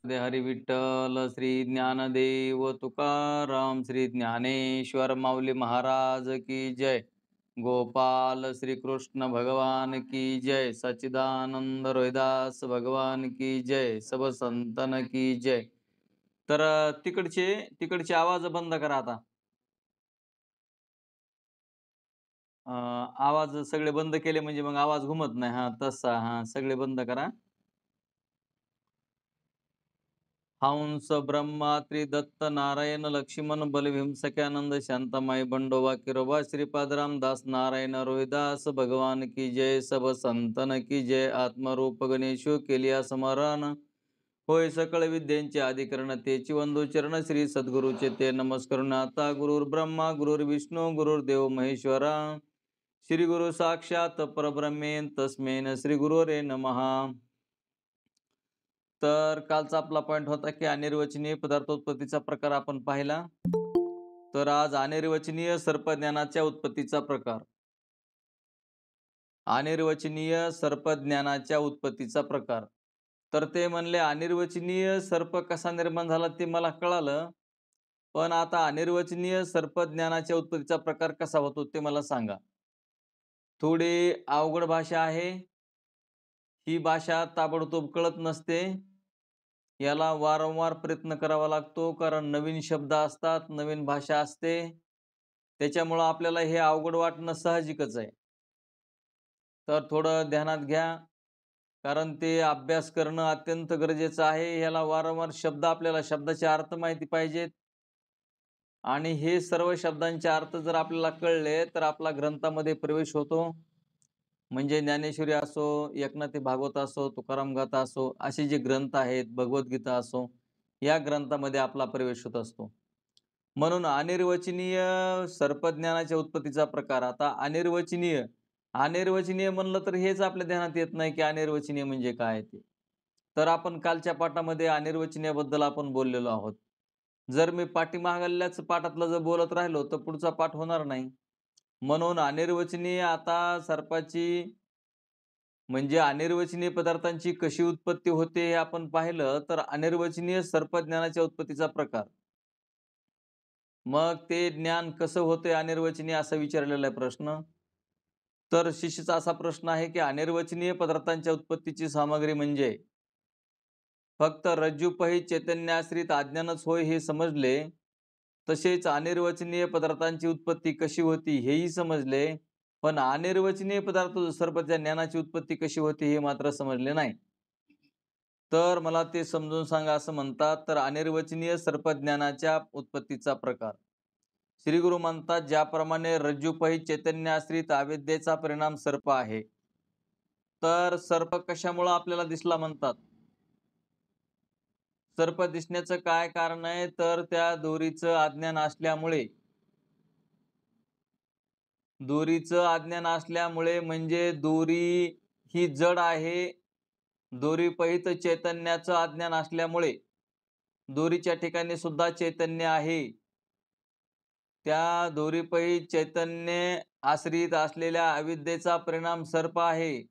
दे हरी विठ्ठल श्री ज्ञानदेव तुकाराम श्री ज्ञानेश्वर माऊली महाराज की जय. गोपाल श्री कृष्ण भगवान की जय. सच्चिदानंद रोहिदास भगवान की जय. सब संतन की जय. तर तिकडचे आवाज बंद करा आता. आवाज सगळे बंद केले म्हणजे मग आवाज घुमत नाही. हा तसा, हा सगळे बंद करा. हंस ब्रह्मा त्रिदत्त नारायण लक्ष्मण बलभीमसख्यानंद शांतामाई बंडोबा किरोबा श्रीपाद रामदास नारायण रोहिदास भगवान की जय. सब संतन की जय. आत्मरूप गणेशो केलिया स्मरण होय सकळ विद्यांचे अधिकरण तेची वंदू चरण श्री सद्गुरुचे ते नमस्करून आता गुरुर ब्रह्मा गुरुर विष्णू गुरुर्देव महेश्वरा श्री गुरु साक्षात परब्रह्मेन तस्मेन श्री गुरुरे नमः. तर कालचा आपला पॉइंट होता की अनिर्वचनीय पदार्थोत्पत्तीचा प्रकार आपण पाहिला. तर आज अनिर्वचनीय सर्पज्ञानाच्या उत्पत्तीचा प्रकार. अनिर्वचनीय सर्पज्ञानाच्या उत्पत्तीचा प्रकार. तर ते म्हणले अनिर्वचनीय सर्प कसा निर्माण झाला ते मला कळालं, पण आता अनिर्वचनीय सर्पज्ञानाच्या उत्पत्तीचा प्रकार कसा होतो ते मला सांगा. थोडी अवघड भाषा आहे. ही भाषा ताबडतोब कळत नसते. याला वारंवार प्रयत्न करावा लागतो, कारण नवीन शब्द असतात, नवीन भाषा असते. त्याच्यामुळं आपल्याला हे अवघड वाटणं साहजिकच आहे. तर थोडं ध्यानात घ्या, कारण ते अभ्यास करणं अत्यंत गरजेचं आहे. याला वारंवार शब्द आपल्याला शब्दाचे अर्थ माहिती पाहिजेत, आणि हे सर्व शब्दांचे अर्थ जर आपल्याला कळले तर आपला ग्रंथामध्ये प्रवेश होतो. म्हणजे ज्ञानेश्वरी असो, एकनाथी भागवत असो, तुकाराम गाथा असो, असे जे ग्रंथ आहेत, भगवद्गीता असो, या ग्रंथामध्ये आपला प्रवेश होत असतो. म्हणून अनिर्वचनीय सर्पज्ञानाच्या उत्पत्तीचा प्रकार. आता अनिर्वचनीय अनिर्वचनीय म्हणलं तर हेच आपल्या ध्यानात येत नाही की अनिर्वचनीय म्हणजे काय ते. तर आपण कालच्या पाठामध्ये अनिर्वचनीयबद्दल आपण बोललेलो आहोत. जर मी पाठीमागल्याच पाठातलं जर बोलत राहिलो तर पुढचा पाठ होणार नाही. म्हणून अनिर्वचनीय आता सर्पाची म्हणजे अनिर्वचनीय पदार्थांची कशी उत्पत्ती होते हे आपण पाहिलं. तर अनिर्वचनीय सर्पज्ञानाच्या उत्पत्तीचा प्रकार. मग ते ज्ञान कसं होते अनिर्वचनीय असा विचारलेला आहे प्रश्न. तर शिष्याचा असा प्रश्न आहे की अनिर्वचनीय पदार्थांच्या उत्पत्तीची सामग्री म्हणजे फक्त रज्जूपही चैतन्याश्रित अज्ञानच होय हे समजले. तसेच अनिर्वचनीय पदार्थांची उत्पत्ती कशी होती हेही समजले. पण अनिर्वचनीय पदार्थ सर्पच्या ज्ञानाची उत्पत्ती कशी होती हे मात्र समजले नाही. तर मला ते समजून सांगा असं म्हणतात. तर अनिर्वचनीय सर्पज्ञानाच्या उत्पत्तीचा प्रकार. श्री गुरु म्हणतात, ज्याप्रमाणे रज्जूपही चैतन्याश्रित अविद्येचा परिणाम सर्प आहे. तर सर्प कशामुळे आपल्याला दिसला म्हणतात. सर्प दिसण्याचं काय कारण आहे, तर त्या दोरीचं अज्ञान असल्यामुळे. दोरीचं अज्ञान असल्यामुळे म्हणजे दोरी ही जड आहे. दोरीपहित चैतन्याचं अज्ञान असल्यामुळे दोरीच्या ठिकाणी सुद्धा चैतन्य आहे. त्या दोरीपहित चैतन्य आश्रित असलेल्या अविद्येचा परिणाम सर्प आहे.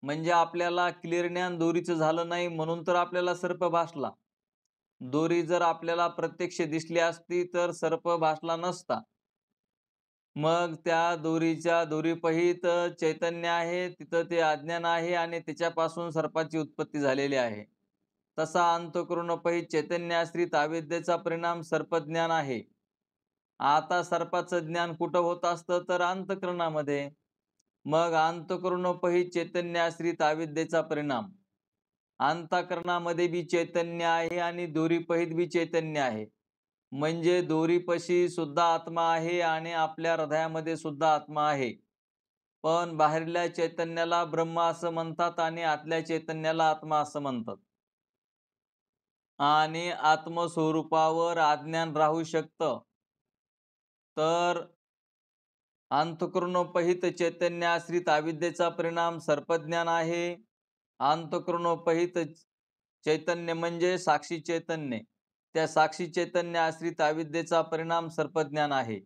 म्हणजे आपल्याला क्लिअर ज्ञान दोरीचं झालं नाही, म्हणून तर आपल्याला सर्प भासला. दोरी जर आपल्याला प्रत्यक्ष दिसली असती तर सर्प भासला नसता. मग त्या दोरीपहित चैतन्य आहे, तिथं ते अज्ञान आहे आणि त्याच्यापासून सर्पाची उत्पत्ती झालेली आहे. तसा अंतःकरणपहित चैतन्याश्रित अविद्येचा परिणाम सर्पज्ञान आहे. आता सर्पाचं ज्ञान कुठं होत असतं, तर अंतःकरणामध्ये. मग अंतःकरणोपहित चैतन्याश्रित अविद्येचा परिणाम. अंतःकरणामध्ये बी चैतन्य आहे आणि दोरीपहित बी चैतन्य आहे. म्हणजे दोरीपाशी सुद्धा आत्मा आहे आणि आपल्या हृदयामध्ये सुद्धा आत्मा आहे. पण बाहेरल्या चैतन्याला ब्रह्म असं म्हणतात आणि आतल्या चैतन्याला आत्मा असं म्हणतात. आणि आत्मस्वरूपावर अज्ञान राहू शकतं. तर अंतःकरणोपहित चैतन्याश्रित अविद्येचा परिणाम सर्पज्ञान आहे. अंतःकरणोपहित चैतन्य म्हणजे साक्षी चैतन्य. त्या साक्षी चैतन्य आश्रित अविद्येचा परिणाम सर्पज्ञान आहे.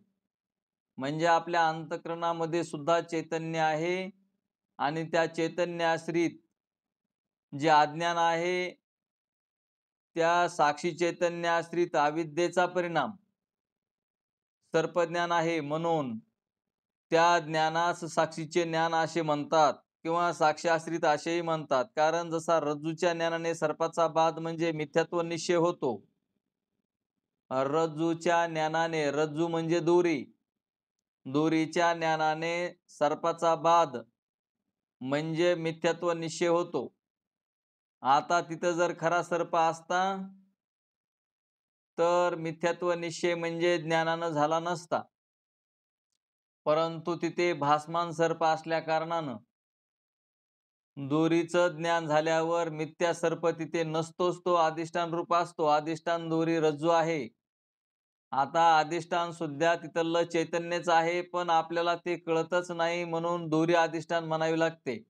म्हणजे आपल्या अंतःकरणामध्ये सुद्धा चैतन्य आहे आणि त्या चैतन्य आश्रित जे अज्ञान आहे त्या साक्षी चैतन्याश्रित अविद्येचा परिणाम सर्पज्ञान आहे, म्हणून त्या ज्ञानास साक्षीचे ज्ञान असे म्हणतात किंवा साक्षाश्रित असेही म्हणतात. कारण जसा रज्जूच्या ज्ञानाने सर्पाचा बाध म्हणजे मिथ्यात्व निश्चय होतो. रज्जूच्या ज्ञानाने, रज्जू म्हणजे दोरी, दोरीच्या ज्ञानाने सर्पाचा बाध म्हणजे मिथ्यात्व निश्चय होतो. आता तिथं जर खरा सर्प असता तर मिथ्यात्व निश्चय म्हणजे ज्ञानानं झाला नसता. परंतु तिथे भासमान सर्प असल्या कारणानं दोरीचं ज्ञान झाल्यावर मिथ्या सर्प तिथे नसतोच, तो अधिष्ठान रूप असतो. अधिष्ठान दोरी रज्जू आहे. आता अधिष्ठान सुद्धा तिथलं चैतन्यच आहे, पण आपल्याला ते कळतच नाही, म्हणून दोरी अधिष्ठान म्हणावी लागते.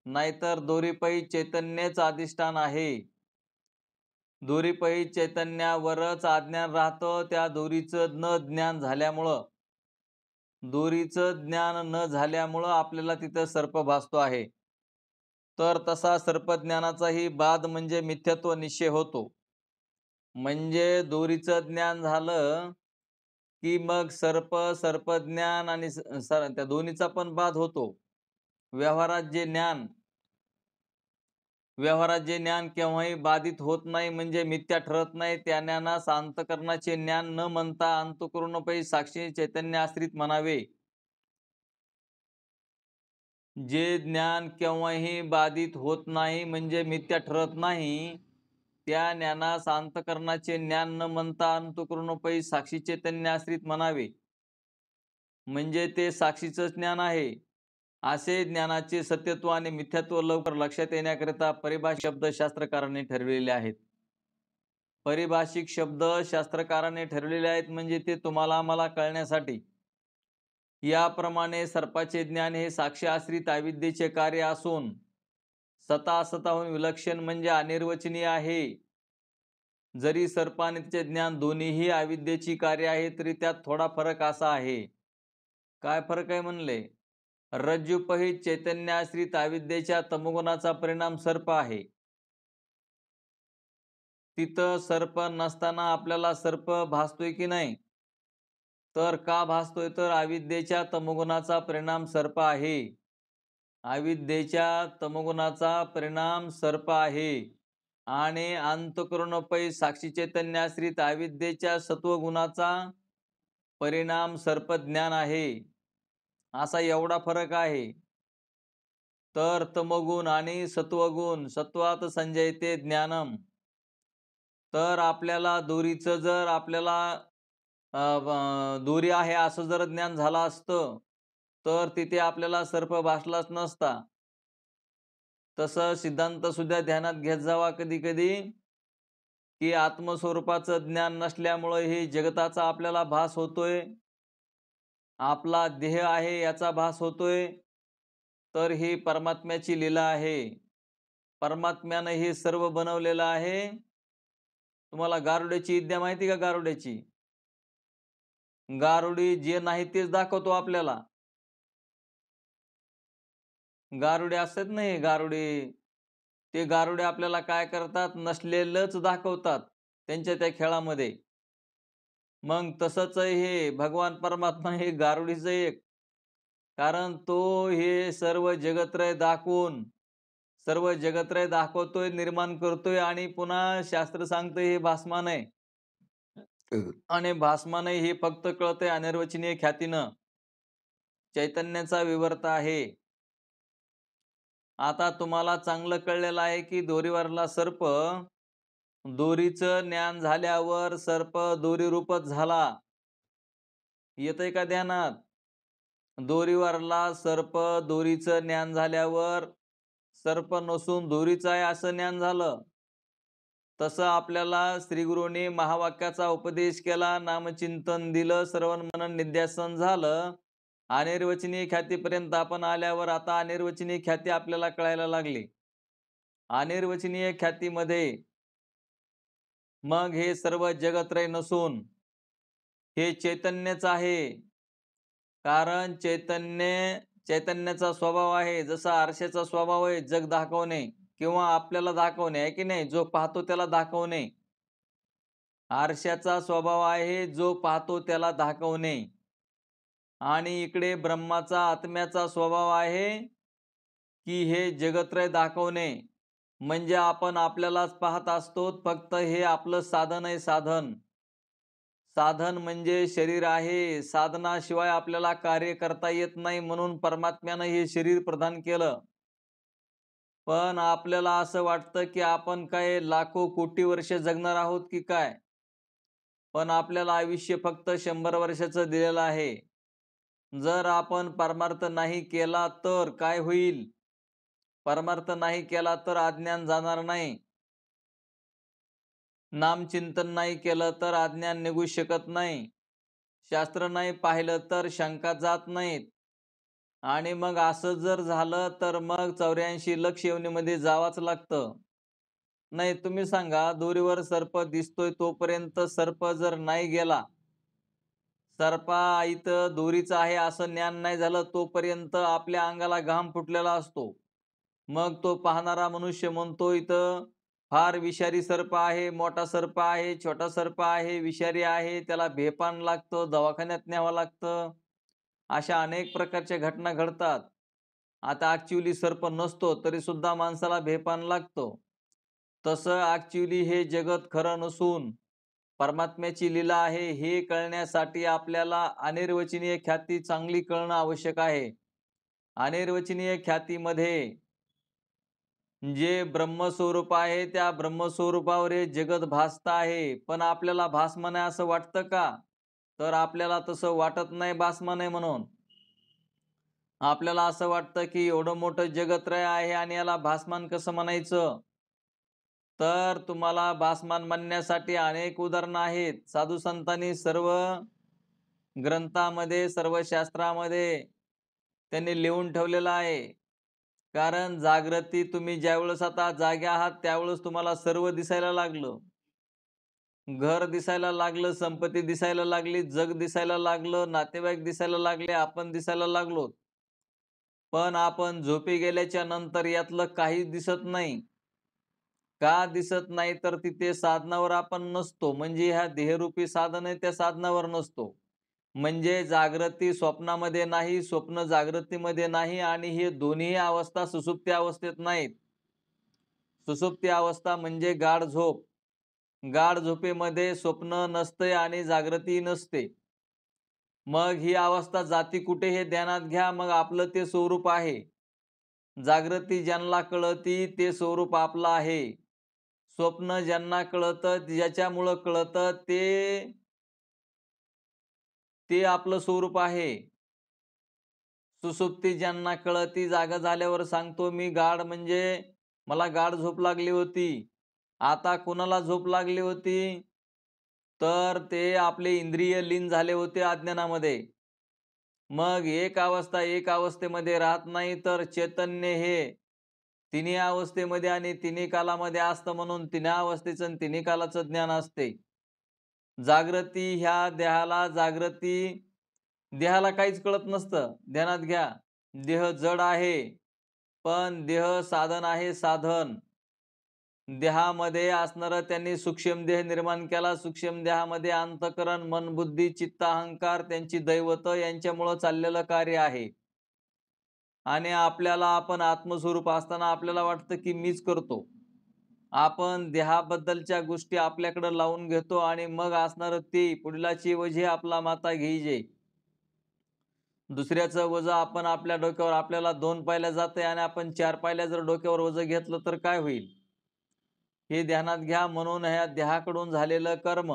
नाहीतर दोरीपै चैतन्यच अधिष्ठान आहे. दोरीपै चैतन्यावरच अज्ञान राहतं. त्या दोरीचं न ज्ञान झाल्यामुळं, दोरीचं ज्ञान न झाल्यामुळं आपल्याला तिथं सर्प भासतो आहे. तर तसा सर्पज्ञानाचाही बाध म्हणजे मिथ्यात्व निश्चय होतो. म्हणजे दोरीचं ज्ञान झालं की मग सर्प, सर्पज्ञान आणि त्या दोन्हीचा पण बाध होतो. व्यवहारात जे ज्ञान केव्हाही बाधित होत नाही, म्हणजे मिथ्या ठरत नाही. त्या ज्ञानास अंतःकरणाचे ज्ञान न म्हणता अंतःकरणोपरी साक्षी चैतन्य आश्रित म्हणावे. जे ज्ञान केव्हाही बाधित होत नाही, म्हणजे मिथ्या ठरत नाही, त्या ज्ञानास अंतःकरणाचे ज्ञान न म्हणता अंतःकरणोपरी साक्षी चैतन्य आश्रित म्हणावे. म्हणजे ते साक्षीचं ज्ञान आहे. असे ज्ञानाचे सत्यत्व आणि मिथ्यात्व लवकर लक्षात येण्याकरिता परिभाषिक शब्द शास्त्रकारांनी ठरविलेले आहेत. परिभाषिक शब्द शास्त्रकारांनी ठरविलेले आहेत म्हणजे ते तुम्हाला आम्हाला कळण्यासाठी. याप्रमाणे सर्पाचे ज्ञान हे साक्ष आश्रित अविद्येचे कार्य असून स्वतःहून विलक्षण म्हणजे अनिर्वचनीय आहे. जरी सर्प आणि तिचे ज्ञान दोन्हीही अविद्येची कार्य आहे, तरी त्यात थोडा फरक असा आहे. काय फरक आहे म्हणले? रज्जूपहित चैतन्याश्रित अविद्येच्या तमोगुणाचा परिणाम सर्प आहे. तिथं सर्प नसताना आपल्याला सर्प भासतोय की नाही? तर का भासतोय? तर अविद्येच्या तमोगुणाचा परिणाम सर्प आहे. अविद्येच्या तमोगुणाचा परिणाम सर्प आहे. आणि अंतःकरणोपै साक्षी चैतन्याश्रित अविद्येच्या सत्वगुणाचा परिणाम सर्पज्ञान आहे. असा एवढा फरक आहे. तर तमोगुण आणि सत्वगुण, सत्वात संजयते ज्ञानम. तर आपल्याला दोरीचं जर आपल्याला दोरी आहे असं जर ज्ञान झालं असतं, तर तिथे आपल्याला सर्प भासलाच नसता. तसं सिद्धांत सुद्धा ध्यानात घेत जावा कधी कधी, की आत्मस्वरूपाचं ज्ञान नसल्यामुळं हे जगताचा आपल्याला भास होतोय. आपला देह आहे याचा भास होतोय. तर ही परमात्म्याची लीला आहे. परमात्म्यानं हे सर्व बनवलेलं आहे. तुम्हाला गारुड्याची विद्या माहिती का? गारुड्याची गारुडी जे नाही तेच दाखवतो आपल्याला. गारुडे असतात ना, हे गारुडे, ते गारुडे आपल्याला काय करतात? नसलेलंच दाखवतात त्यांच्या त्या खेळामध्ये. मग तसंच हे भगवान परमात्मा हे गारुडीचं एक. कारण तो हे सर्व जगत्रय दाखवून, सर्व जगत्रय दाखवतोय, निर्माण करतोय आणि पुन्हा शास्त्र सांगतंय हे भासमान आहे. आणि भासमान आहे हे फक्त कळतंय अनिर्वचनीय ख्यातीनं. चैतन्याचा विवर्त आहे. आता तुम्हाला चांगलं कळलेलं आहे की दोरीवरला सर्प, दोरीचं ज्ञान झाल्यावर सर्प दोरीरूपच झाला. येतंय का ध्यानात? दोरीवरला सर्प दोरीचं ज्ञान झाल्यावर सर्प नसून दोरीचं आहे असं ज्ञान झालं. तसं आपल्याला श्रीगुरूंनी महावाक्याचा उपदेश केला, नामचिंतन दिलं, श्रवण मनन निध्यासन झालं. अनिर्वचनीय ख्यातीपर्यंत आपण आल्यावर आता अनिर्वचनीय ख्याती आपल्याला कळायला लागली. अनिर्वचनीय ख्यातीमध्ये मग हे सर्व जगत्रय नसून हे चैतन्यच आहे. कारण चैतन्याचा स्वभाव आहे. जसा आरशाचा स्वभाव आहे जग दाखवणे किंवा आपल्याला दाखवणे आहे की नाही, जो पाहतो त्याला दाखवणे. आरशाचा स्वभाव आहे जो पाहतो त्याला दाखवणे. आणि इकडे ब्रह्माचा आत्म्याचा स्वभाव आहे, की हे जगत्रय दाखवणे. म्हणजे आपण आपल्यालाच पाहत असतो, फक्त हे आपलं साधन आहे साधन. साधन म्हणजे शरीर आहे. साधनाशिवाय आपल्याला कार्य करता येत नाही म्हणून परमात्म्यानं हे शरीर प्रदान केलं. पण आपल्याला असं वाटतं, की आपण काय लाखो कोटी वर्ष जगणार आहोत की काय? पण आपल्याला आयुष्य फक्त 100 वर्षाचं दिलेलं आहे. जर आपण परमार्थ नाही केला तर काय होईल? परमार्थ नाही केला तर अज्ञान जाणार नाही. नामचिंतन नाही केलं तर अज्ञान निघू शकत नाही. शास्त्र नाही पाहिलं तर शंका जात नाहीत. आणि मग असं जर झालं तर मग 84 लक्ष योनीमध्ये जावंच लागतं. नाही तुम्ही सांगा, दोरीवर सर्प दिसतोय तोपर्यंत सर्प जर नाही गेला, इथं दोरीचं आहे असं ज्ञान नाही झालं तोपर्यंत आपल्या अंगाला घाम फुटलेला असतो. मग तो पाहणारा मनुष्य म्हणतो इथं फार विषारी सर्प आहे, मोठा सर्प आहे, छोटा सर्प आहे, विषारी आहे, त्याला बेपान लागतं, दवाखान्यात न्यावं लागतं. अशा अनेक प्रकारच्या घटना घडतात. आता ॲक्चुअली सर्प नसतो तरी सुद्धा माणसाला बेपान लागतो. तसं ॲक्चुअली हे जगत खरं नसून परमात्म्याची लीला आहे हे कळण्यासाठी आपल्याला अनिर्वचनीय ख्याती चांगली कळणं आवश्यक आहे. अनिर्वचनीय ख्यातीमध्ये जे ब्रह्मस्वरूप आहे त्या ब्रह्मस्वरूपावर हे जगत भासत आहे. पण आपल्याला भासमान आहे असं वाटतं का? तर आपल्याला तसं वाटत नाही भासमान आहे म्हणून. आपल्याला असं वाटतं की एवढं मोठं जगत्रय आहे आणि याला भासमान कसं म्हणायचं? तर तुम्हाला भासमान म्हणण्यासाठी अनेक उदाहरणं आहेत. साधू संतांनी सर्व ग्रंथामध्ये, सर्व शास्त्रामध्ये त्यांनी लिहून ठेवलेलं आहे. कारण जागृती तुम्ही ज्यावेळेस आता जागे आहात, त्यावेळेस तुम्हाला सर्व दिसायला लागलं. घर दिसायला लागलं, संपत्ती दिसायला लागली, जग दिसायला लागलं, नातेवाईक दिसायला लागले, आपण दिसायला लागलो. पण आपण झोपी गेल्याच्या नंतर यातलं काहीच दिसत नाही. का दिसत नाही? तर तिथे साधनावर आपण नसतो. म्हणजे ह्या देहरूपी साधन आहे त्या साधनावर नसतो. म्हणजे जागृती स्वप्नामध्ये नाही, स्वप्न जागृतीमध्ये नाही आणि हे दोन्ही अवस्था सुषुप्ती अवस्थेत नाहीत. सुषुप्ती अवस्था म्हणजे गाढ झोप. गाढ झोपेमध्ये स्वप्न नसते आणि जागृती नसते. मग ही अवस्था जाती कुठे हे ध्यानात घ्या. मग आपलं ते स्वरूप आहे. जागृती ज्यांना कळती ते स्वरूप आपलं आहे. स्वप्न ज्यांना कळतं, ज्याच्यामुळं कळतं ते आपलं स्वरूप आहे. सुसुप्ती ज्यांना कळती, जागा झाल्यावर सांगतो मी गाढ म्हणजे मला गाढ झोप लागली होती. आता कुणाला झोप लागली होती? तर ते आपले इंद्रिय लीन झाले होते अज्ञानामध्ये. मग एक अवस्थेमध्ये राहत नाही, तर चैतन्य हे तिन्ही अवस्थेमध्ये आणि तिन्ही कालामध्ये असतं म्हणून तिन्ही अवस्थेचं आणि तिन्ही कालाचं ज्ञान असते. देहाला काहीच कळत नसतं. ध्यानात घ्या. देह जड आहे, पण देह साधन आहे साधन. देहामध्ये असणारं त्यांनी सूक्ष्म देह निर्माण केला. सूक्ष्म देहामध्ये अंतःकरण, मन, बुद्धी, चित्त, अहंकार त्यांची दैवत यांच्यामुळं चाललेलं कार्य आहे. आणि आपण आत्मस्वरूप असताना आपल्याला वाटतं की मीच करतो. आपण देहाबद्दलच्या गोष्टी आपल्याकडे लावून घेतो आणि मग असणारं ते पुढलाची ओझे आपला माता घेईजे. दुसऱ्याचं ओझं आपण आपल्या डोक्यावर आपल्याला 2 पायल्या जातंय आणि आपण 4 पायल्या जर डोक्यावर ओझं घेतलं तर काय होईल? हे ध्यानात घ्या. म्हणून ह्या देहाकडून झालेलं कर्म,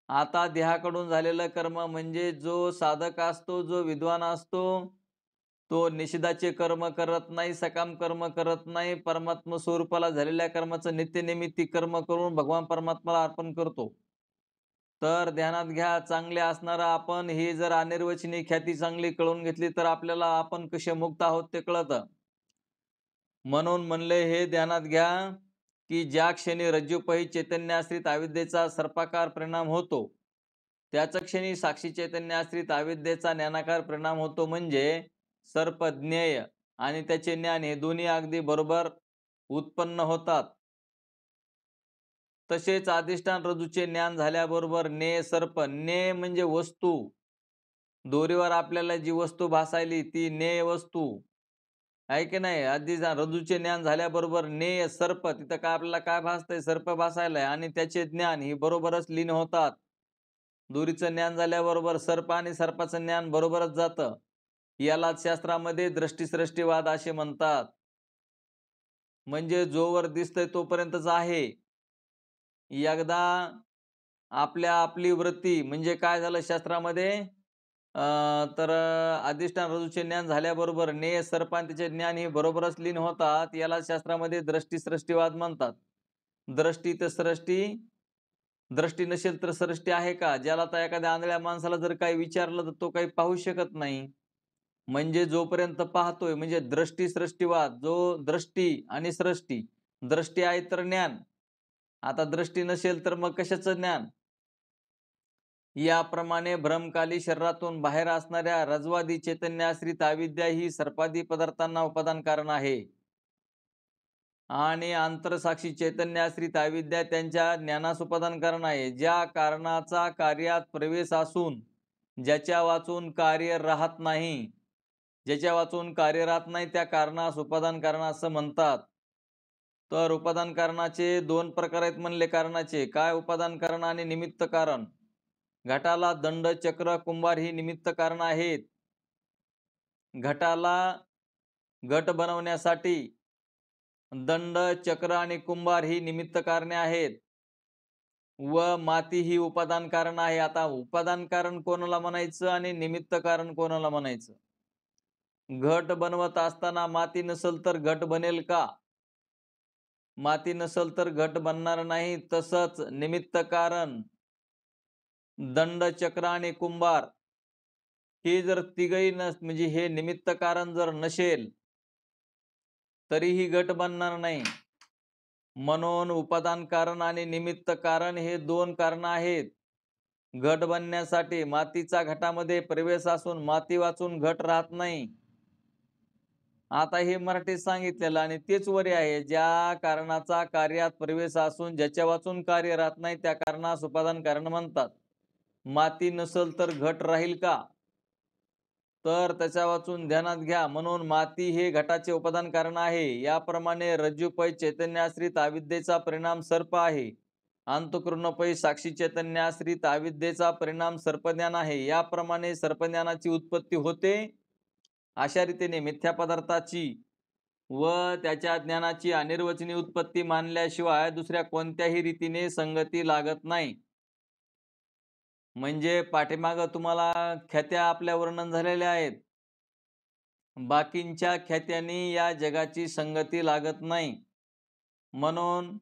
आता देहाकडून झालेलं कर्म म्हणजे जो साधक असतो, जो विद्वान असतो, तो निषिद्धाचे कर्म करत नाही, सकाम कर्म करत नाही. परमात्मा स्वरूपाला झालेल्या कर्माचं नित्यनिमित्ती कर्म करून भगवान परमात्म्याला अर्पण करतो. तर ध्यानात घ्या, चांगले असणारं आपण ही जर अनिर्वचनीय ख्याती चांगली कळून घेतली, तर आपल्याला आपण कसे मुक्त आहोत ते कळतं. म्हणून म्हणले हे ध्यानात घ्या, की ज्या क्षणी रज्जूपही चैतन्याश्रित अविद्येचा सर्पाकार परिणाम होतो, त्याच क्षणी साक्षी चैतन्याश्रित अविद्येचा ज्ञानाकार परिणाम होतो. म्हणजे सर्प ज्ञेय आणि त्याचे ज्ञान हे दोन्ही अगदी बरोबर उत्पन्न होतात. तसेच अधिष्ठान रज्जूचे ज्ञान झाल्याबरोबर ने सर्प, ने म्हणजे वस्तू, दोरीवर आपल्याला जी वस्तू भासायली ती ने वस्तू आहे की नाही. अधिष्ठान रज्जूचे ज्ञान झाल्याबरोबर ने सर्प, तिथं काय आपल्याला काय भासतंय, सर्प भासायलाय आणि त्याचे ज्ञान ही बरोबरच लीन होतात. दोरीचं ज्ञान झाल्याबरोबर सर्प आणि सर्पाचं ज्ञान बरोबरच जातं. यालाच शास्त्रामध्ये दृष्टीसृष्टीवाद असे म्हणतात. म्हणजे जोवर दिसतंय तोपर्यंतच आहे. एकदा आपली वृत्ती म्हणजे काय झालं शास्त्रामध्ये, अधिष्ठान रज्जूचे ज्ञान झाल्याबरोबर ने सर्प आणि त्याचे ज्ञान हे बरोबरच लीन होतात. याला शास्त्रामध्ये दृष्टीसृष्टीवाद म्हणतात. दृष्टी तर सृष्टी, दृष्टी नसेल तर सृष्टी आहे का? ज्याला तर एखाद्या आंधळ्या माणसाला जर काही विचारलं तर तो काही पाहू शकत नाही. म्हणजे जोपर्यंत पाहतोय म्हणजे दृष्टी सृष्टीवाद, जो दृष्टी आणि सृष्टी, दृष्टी आहे तर ज्ञान, आता दृष्टी नसेल तर मग कशाचं ज्ञान. याप्रमाणे भ्रमकाली शरीरातून बाहेर असणाऱ्या रजवादी चैतन्याश्रित अविद्या ही सर्पादी पदार्थांना उपादान कारण आहे आणि आंतरसाक्षी चैतन्याश्रित अविद्या त्यांच्या ज्ञानास उपादान कारण आहे. ज्या कारणाचा कार्यात प्रवेश असून ज्याच्या वाचून कार्य राहत नाही, ज्याच्या वाचून कार्य राहत नाही त्या कारणास उपादान कारण असं म्हणतात. तर उपादान कारणाचे दोन प्रकार आहेत म्हणले कारणाचे. काय उपादान कारण आणि निमित्त कारण. घटाला दंड, चक्र, कुंभार ही निमित्त कारण आहेत. घटाला घट बनवण्यासाठी दंड, चक्र आणि कुंभार ही निमित्त कारणे आहेत व माती ही उपादान कारण आहे. आता उपादान कारण कोणाला म्हणायचं आणि निमित्त कारण कोणाला म्हणायचं. घट बनवत असताना माती नसेल तर घट बनेल का? माती नसेल तर घट बनणार नाही. तसंच निमित्त कारण दंड, चक्र आणि कुंभार हे जर तिघही म्हणजे हे निमित्त कारण जर नसेल तरीही घट बनणार नाही. म्हणून उपादान कारण आणि निमित्त कारण हे दोन कारण आहेत घट बनण्यासाठी. मातीचा घटामध्ये प्रवेश असून माती वाचून घट राहत नाही. आता हे मराठीत सांगितलेलं आणि तेच वरी आहे. ज्या कारणाचा कार्यात प्रवेश असून ज्याच्या वाचून कार्य राहत नाही त्या कारणास उपादान कारण म्हणतात. माती नसेल तर घट राहील का? तर त्याच्या वाचून ध्यानात घ्या. म्हणून माती हे घटाचे उपादान कारण आहे. याप्रमाणे रज्जूपै चैतन्याश्रित अविद्येचा परिणाम सर्प आहे. अंतःकरणपै साक्षी चैतन्याश्रित अविद्येचा परिणाम सर्पज्ञान आहे. याप्रमाणे सर्पज्ञानाची उत्पत्ती होते. अशा रीतीने मिथ्या पदार्थाची व त्याच्या ज्ञानाची अनिर्वचनीय उत्पत्ती मानल्याशिवाय दुसऱ्या कोणत्याही रीतीने संगती लागत नाही. म्हणजे पाठीमागं तुम्हाला ख्यात्या आपल्या वर्णन झालेल्या आहेत. बाकींच्या ख्यात्यांनी या जगाची संगती लागत नाही. म्हणून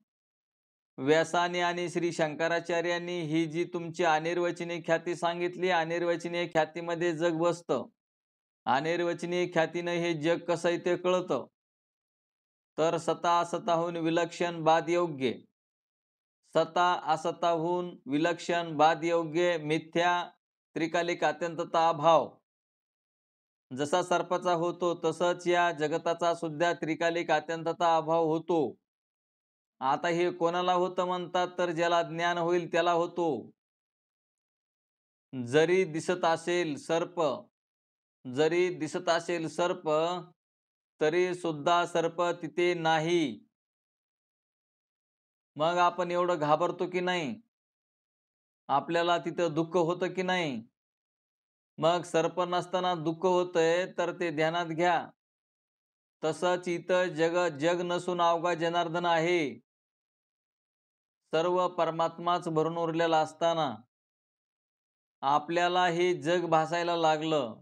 व्यासानी आणि श्री शंकराचार्यांनी ही जी तुमची अनिर्वचनीय ख्याती सांगितली, अनिर्वचनीय ख्यातीमध्ये जग बसतं. अनिर्वचनीय ख्यातीनं हे जग कसं आहे ते कळतं. तर सता असताहून विलक्षण बाद योग्य, सता असताहून विलक्षण बाद योग्य, मिथ्या त्रिकालिक अत्यंतता अभाव जसा सर्पाचा होतो तसंच या जगताचा सुद्धा त्रिकालिक अत्यंतता अभाव होतो. आता हे कोणाला होतं म्हणतात तर ज्याला ज्ञान होईल त्याला होतो. जरी दिसत असेल सर्प, जरी दिसत असेल सर्प तरी सुद्धा सर्प तिथे नाही. मग आपण एवढं घाबरतो की नाही? आपल्याला तिथं दुःख होतं की नाही? मग सर्प नसताना दुःख होतंय तर ते ध्यानात घ्या. तसंच इथं जग नसून अवघा जनार्दन आहे. सर्व परमात्माच भरून उरलेला असताना आपल्याला हे जग भासायला लागलं.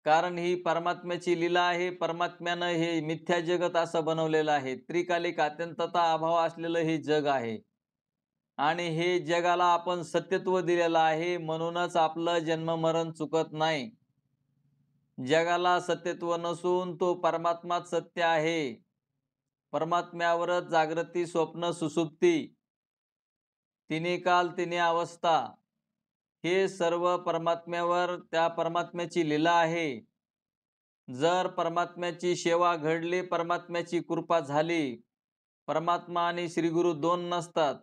कारण ही परमात्म्याची लीला आहे. परमात्म्यानं हे मिथ्या जगत असं बनवलेलं आहे. त्रिकालिक अत्यंतता अभाव असलेलं हे जग आहे. आणि हे जगाला आपण सत्यत्व दिलेलं आहे. म्हणूनच आपलं जन्ममरण चुकत नाही. जगाला सत्यत्व नसून तो परमात्माच सत्य आहे. परमात्म्यावरच जागृती, स्वप्न, सुसुप्ती, तिन्ही काल तिन्ही अवस्था हे सर्व परमात्म्यावर, त्या परमात्म्याची लीला आहे. जर परमात्म्याची सेवा घडली, परमात्म्याची कृपा झाली परमात्मा आणि श्रीगुरु दोन नसतात.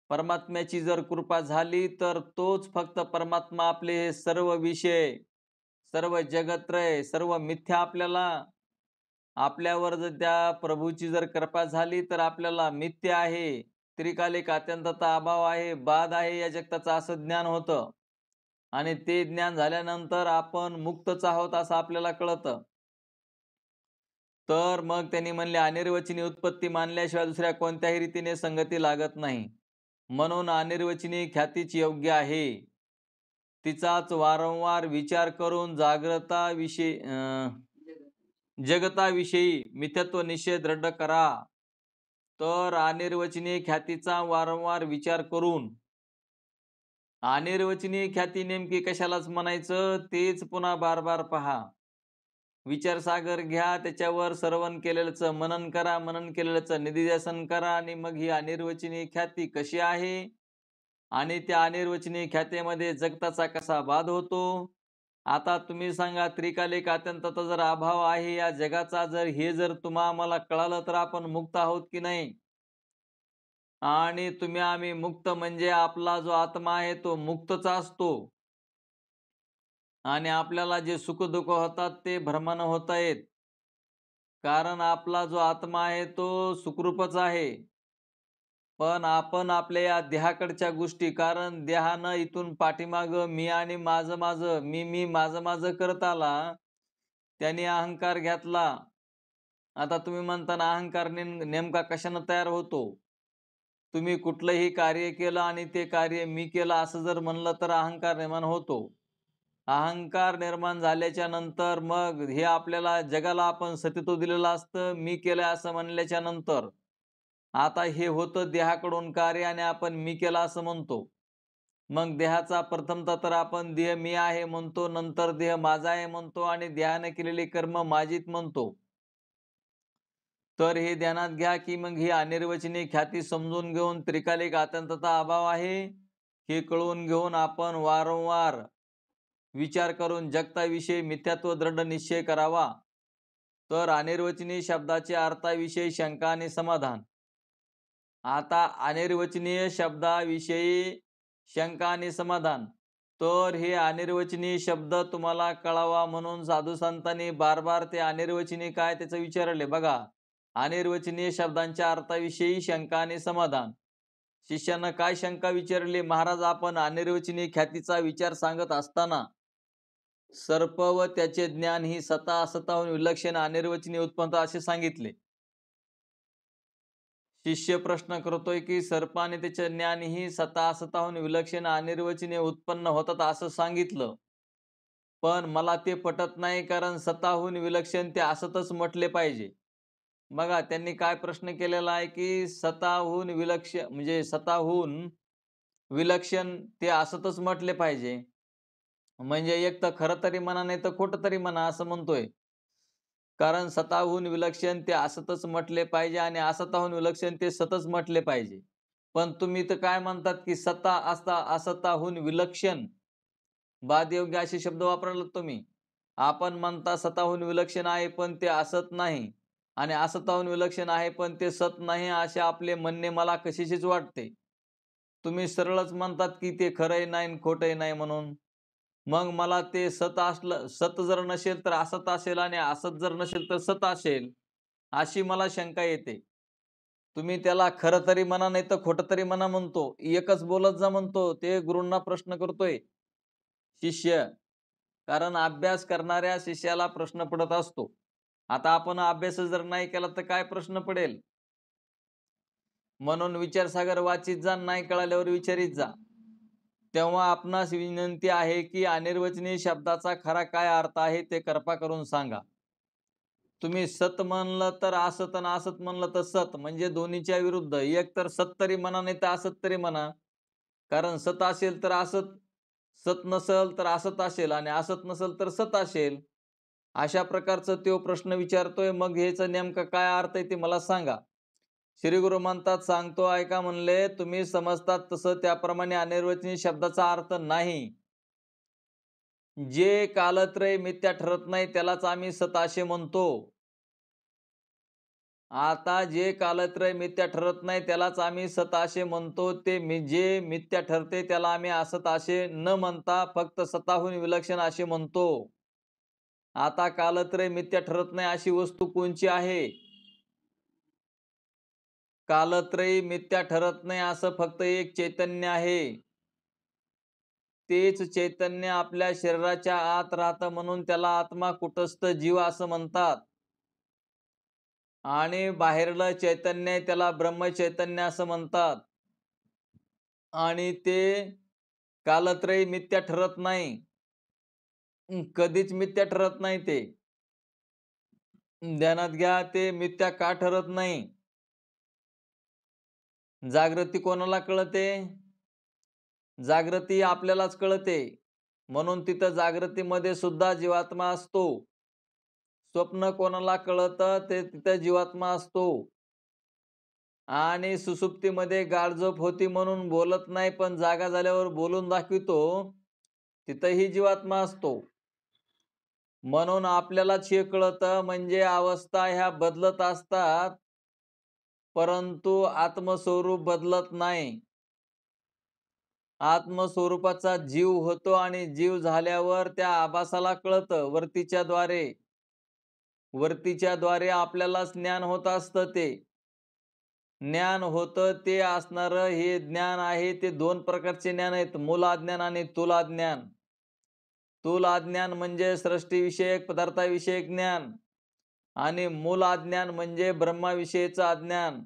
परमात्म्याची जर कृपा झाली तर तोच फक्त परमात्मा आपले हे सर्व विषय, सर्व जगत्रय, सर्व मिथ्या आपल्यावर जर त्या प्रभूची जर कृपा झाली तर आपल्याला मिथ्य आहे, त्रिकालिक अत्यंतता अभाव आहे, बाध आहे या जगताचं असं ज्ञान होतं. आणि ते ज्ञान झाल्यानंतर आपण मुक्तच आहोत असं आपल्याला कळतं. तर मग त्यांनी म्हणले अनिर्वचनीय उत्पत्ती मानल्याशिवाय दुसऱ्या कोणत्याही रीतीने संगती लागत नाही. म्हणून अनिर्वचनीय ख्यातीच योग्य आहे. तिचाच वारंवार विचार करून जगताविषयी मिथ्यत्व निश्चय दृढ करा. तर अनिर्वचनीय ख्यातीचा वारंवार विचार करून अनिर्वचनीय ख्याती नेमकी कशालाच म्हणायचं तेच पुन्हा बार बार पहा. विचारसागर घ्या, त्याच्यावर श्रवण केलेलंचं मनन करा, मनन केलेलंचं निधिध्यासन करा आणि मग ही अनिर्वचनीय ख्याती कशी आहे आणि त्या अनिर्वचनीय ख्यातीमध्ये जगताचा कसा बाध होतो. आता तुम्ही सांगा, त्रिकालिक अत्यंतता जर अभाव आहे या जगाचा, जर आम्हाला कळालं तर आपण मुक्त आहोत की नाही. आणि आम्ही मुक्त म्हणजे आपला जो आत्मा आहे तो मुक्तच असतो आणि आपल्याला जे सुखदुःख होतात ते भ्रमानं होत आहेत. कारण आपला जो आत्मा आहे तो सुखरूपच आहे. पण आपण आपल्या या देहाकडच्या गोष्टी, कारण देहानं इथून पाठीमागं मी आणि माझं, मी माझं करत आला. त्याने अहंकार घेतला. आता तुम्ही म्हणता ना अहंकार नेमका कशानं तयार होतो? तुम्ही कुठलंही कार्य केलं आणि ते कार्य मी केलं असं जर म्हणलं तर अहंकार निर्माण होतो. अहंकार निर्माण झाल्याच्या नंतर मग हे आपल्याला जगाला आपण सतीत्व दिलेलं असतं, मी केलं असं म्हणल्याच्या नंतर. आता हे होतं देहाकडून कार्य आणि आपण मी केलं असं म्हणतो. मग देहाचा प्रथमतः तर आपण देह मी आहे म्हणतो, नंतर देह माझा आहे म्हणतो आणि देहाने केलेली कर्म माझीत म्हणतो. तर हे ध्यानात घ्या की मग ही अनिर्वचनीय ख्याती समजून घेऊन त्रिकालिक अत्यंतता अभाव आहे हे कळून घेऊन आपण वारंवार विचार करून जगताविषयी मिथ्यात्व दृढ निश्चय करावा. तर अनिर्वचनीय शब्दाच्या अर्थाविषयी शंका आणि समाधान. आता अनिर्वचनीय शब्दाविषयी शंका आणि समाधान. तर हे अनिर्वचनीय शब्द तुम्हाला कळावा म्हणून साधू संतांनी बार बार ते अनिर्वचनीय काय त्याचं विचारले. बघा, अनिर्वचनीय शब्दांच्या अर्थाविषयी शंका आणि समाधान. शिष्यानं काय शंका विचारली? महाराज, आपण अनिर्वचनीय ख्यातीचा विचार सांगत असताना सर्प व त्याचे ज्ञान ही सता असताहून विलक्षण अनिर्वचनीय उत्पन्न असे सांगितले. शिष्य प्रश्न करतोय की सर्प आणि त्याचे ज्ञान ही सता असताहून विलक्षण अनिर्वचनीय उत्पन्न होतात असं सांगितलं. पण मला ते पटत नाही, कारण सताहून विलक्षण ते असतच म्हटले पाहिजे. बघा, त्यांनी काय प्रश्न केलेला आहे की सताहून विलक्षण म्हणजे सताहून विलक्षण ते असतच म्हटले पाहिजे. म्हणजे एक तर खरं तरी म्हणा नाही तर खोटं तरी म्हणा असं म्हणतोय. कारण सताहून विलक्षण ते असतच म्हटले पाहिजे आणि असताहून विलक्षण ते सतच म्हटले पाहिजे. पण तुम्ही तर काय म्हणतात की सता असता असताहून विलक्षण बादयोग्य असे शब्द वापरलात तुम्ही. आपण म्हणता सताहून विलक्षण आहे पण ते असत नाही आणि असताहून विलक्षण आहे पण ते सत नाही, असे आपले म्हणणे मला कशाचेच वाटते. तुम्ही सरळच म्हणतात की ते खरंही नाही आणि खोटंही नाही म्हणून. मग मला ते सत जर नसेल तर असत असेल आणि असत जर नसेल तर सत असेल, अशी मला शंका येते. तुम्ही त्याला खरं तरी म्हणा नाही तर खोटं तरी म्हणा म्हणतो. एकच बोलत जा म्हणतो. ते गुरूंना प्रश्न करतोय शिष्य. कारण अभ्यास करणाऱ्या शिष्याला प्रश्न पडत असतो. आता आपण अभ्यास जर नाही केला तर काय प्रश्न पडेल? म्हणून विचारसागर वाचित जा, नाही कळाल्यावर विचारित जा. तेव्हा आपणास विनंती आहे की अनिर्वचनीय शब्दाचा खरा काय अर्थ आहे ते कृपा करून सांगा. तुम्ही सत म्हणलं तर असत आणि असत म्हणलं तर सत, म्हणजे दोन्हीच्या विरुद्ध. एक तर सत तरी म्हणा नाही तर असत तरी म्हणा. कारण सत असेल तर असत, सत नसेल तर असत असेल आणि असत नसेल तर सत असेल. अशा प्रकारचं तो प्रश्न विचारतोय. मग ह्याचा नेमका काय अर्थ आहे ते मला सांगा. श्री गुरु म्हणतात, सांगतो ऐका म्हणले. तुम्ही समजतात तसं त्याप्रमाणे अनिर्वचनीय शब्दाचा अर्थ नाही. जे कालत्रय मिथ्या ठरत नाही त्यालाच आम्ही सत असे म्हणतो. आता जे कालत्रय मिथ्या ठरत नाही त्यालाच आम्ही सत असे म्हणतो. जे मिथ्या ठरते त्याला आम्ही असत असे न म्हणता फक्त सताहून विलक्षण असे म्हणतो. आता कालत्रय मिथ्या ठरत नाही अशी वस्तू कोणची आहे? कालत्रयी मिथ्या ठरत नाही असं फक्त एक चैतन्य आहे. तेच चैतन्य आपल्या शरीराच्या आत राहतं म्हणून त्याला आत्मा, कुटस्थ जीव असं म्हणतात. आणि बाहेरलं चैतन्य त्याला ब्रह्मचैतन्य असं म्हणतात. आणि ते कालत्रयी मिथ्या ठरत नाही. कधीच मिथ्या ठरत नाही ते. ध्यानात घ्या, ते मिथ्या का ठरत नाही? जागृती कोणाला कळते? जागृती आपल्यालाच कळते. म्हणून तिथं जागृतीमध्ये सुद्धा जीवात्मा असतो. स्वप्न कोणाला कळतं? ते तिथं जीवात्मा असतो. आणि सुसुप्तीमध्ये गाढ होती म्हणून बोलत नाही, पण जागा झाल्यावर बोलून दाखवितो, तिथंही जीवात्मा असतो. म्हणून आपल्यालाच हे कळतं, म्हणजे अवस्था ह्या बदलत असतात, परंतु आत्मस्वरूप बदलत नाही. आत्मस्वरूपाचा जीव होतो आणि जीव झाल्यावर त्या आभासाला कळतं वरतीच्या द्वारे आपल्यालाच ज्ञान होत असतं. ते ज्ञान होतं ते असणारं हे ज्ञान आहे. ते दोन प्रकारचे ज्ञान आहेत, मूलाज्ञान आणि तुलाज्ञान. तुलाज्ञान म्हणजे सृष्टीविषयक पदार्थाविषयक ज्ञान आणि मूलाज्ञान म्हणजे ब्रह्माविषयीचं अज्ञान.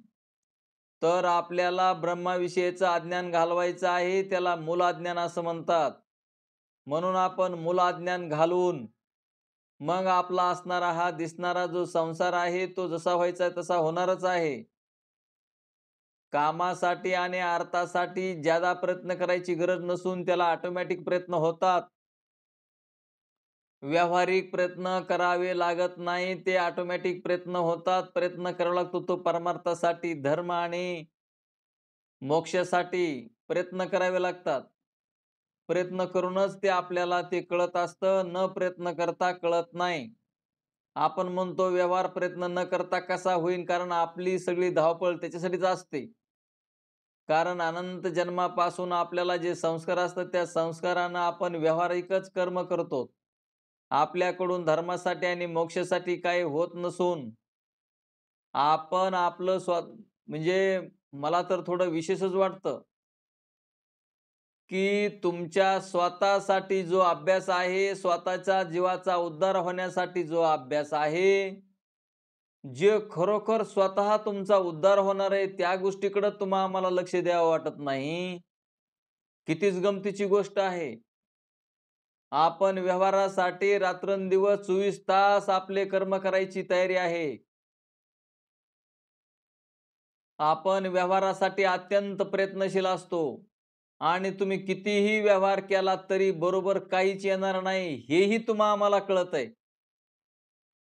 तर आपल्याला ब्रह्माविषयीचं अज्ञान घालवायचं आहे, त्याला मूलाज्ञान असं म्हणतात. म्हणून आपण मूलाज्ञान घालून मग आपला असणारा हा दिसणारा जो संसार आहे तो जसा व्हायचा तसा होणारच आहे. कामासाठी आणि अर्थासाठी ज्यादा प्रयत्न करायची गरज नसून त्याला ऑटोमॅटिक प्रयत्न होतात. व्यावहारिक प्रयत्न करावे लागत नाही, ते ऑटोमॅटिक प्रयत्न होतात. प्रयत्न करावा लागतो तो परमार्थासाठी, धर्म आणि मोक्षासाठी प्रयत्न करावे लागतात. प्रयत्न करूनच ते आपल्याला ते कळत असतं, न प्रयत्न करता कळत नाही. आपण म्हणतो व्यवहार प्रयत्न न करता कसा होईल, कारण आपली सगळी धावपळ त्याच्यासाठीच असते. कारण अनंत जन्मापासून आपल्याला जे संस्कार असतात त्या संस्कारानं आपण व्यावहारिकच कर्म करतो. आपल्याकडून धर्मासाठी आणि मोक्षासाठी काही होत नसून आपण आपलं म्हणजे मला तर थोडं विशेषच वाटतं, की तुमच्या स्वतःसाठी जो अभ्यास आहे, स्वतःच्या जीवाचा उद्धार होण्यासाठी जो अभ्यास आहे, जे खरोखर स्वतः तुमचा उद्धार होणार आहे त्या गोष्टीकडे आम्हाला लक्ष द्यावं वाटत नाही. कितीच गमतीची गोष्ट आहे. आपण व्यवहारासाठी रात्रंदिवस 24 तास आपले कर्म करायची तयारी आहे. आपण व्यवहारासाठी अत्यंत प्रयत्नशील असतो आणि तुम्ही कितीही व्यवहार केला तरी बरोबर काहीच येणार नाही, हेही आम्हाला कळतंय.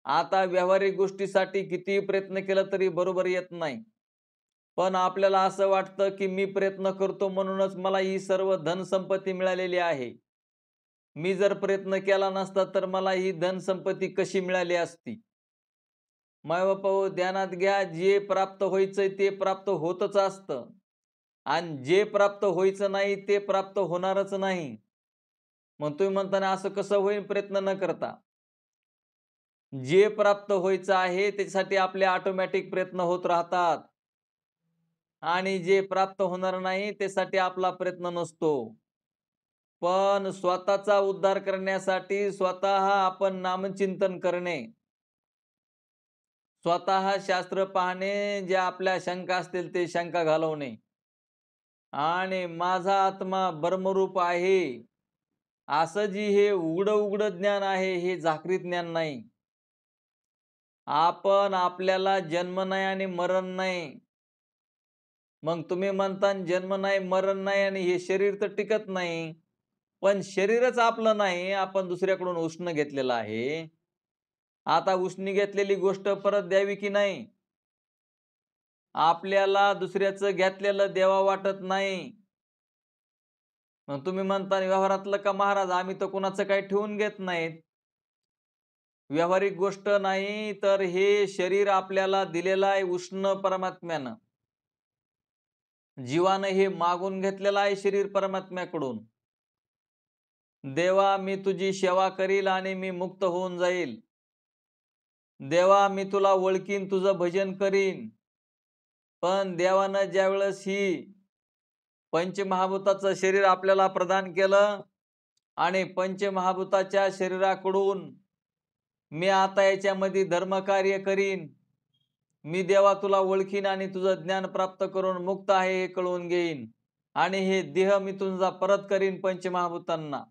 आता व्यावहारिक गोष्टीसाठी कितीही प्रयत्न केला तरी बरोबर येत नाही. पण आपल्याला असं वाटतं, की मी प्रयत्न करतो म्हणूनच मला ही सर्व धनसंपत्ती मिळालेली आहे. मी जर प्रयत्न केला नसता तर मला ही धनसंपत्ती कशी मिळाली असती? माय-बापाहो, ध्यानात घ्या, जे प्राप्त व्हायचंय ते प्राप्त होतच असतं आणि जे प्राप्त व्हायचं नाही ते प्राप्त होणारच नाही. मग तुम्ही म्हणताना असं कसं होईल प्रयत्न न करता? जे प्राप्त व्हायचं आहे त्याच्यासाठी आपले ऑटोमॅटिक प्रयत्न होत राहतात आणि जे प्राप्त होणार नाही त्यासाठी आपला प्रयत्न नसतो. पण स्वतःचा उद्धार करण्यासाठी स्वतः आपण नामचिंतन करणे, स्वतः शास्त्र पाहणे, जे आपल्या शंका असतील ते शंका घालवणे आणि माझा आत्मा ब्रह्मरूप आहे असं जी हे उघडं ज्ञान आहे, हे झाकरी ज्ञान नाही. आपण आपल्याला जन्म नाही आणि मरण नाही. मग तुम्ही म्हणता जन्म नाही, मरण नाही आणि हे शरीर तर टिकत नाही. पण शरीरच आपलं नाही, आपण दुसऱ्याकडून उष्ण घेतलेलं आहे. आता उष्णी घेतलेली गोष्ट परत द्यावी की नाही? आपल्याला दुसऱ्याचं घेतलेलं देवा वाटत नाही. मग तुम्ही म्हणता व्यवहारातलं का महाराज, आम्ही तर कुणाचं काही ठेवून घेत नाहीत. व्यावहारिक गोष्ट नाही, तर हे शरीर आपल्याला दिलेलं आहे उष्ण परमात्म्यानं. जीवानं हे मागून घेतलेलं आहे शरीर परमात्म्याकडून. देवा मी तुझी सेवा करील आणि मी मुक्त होऊन जाईल. देवा मी तुला ओळखीन, तुझं भजन करीन. पण देवानं ज्यावेळेस ही पंचमहाभूताचं शरीर आपल्याला प्रदान केलं आणि पंचमहाभूताच्या शरीराकडून मी आता याच्यामध्ये धर्मकार्य करीन, मी देवा तुला ओळखीन आणि तुझं ज्ञान प्राप्त करून मुक्त आहे हे कळवून घेईन आणि हे देह मी तुझा परत करीन पंचमहाभूतांना.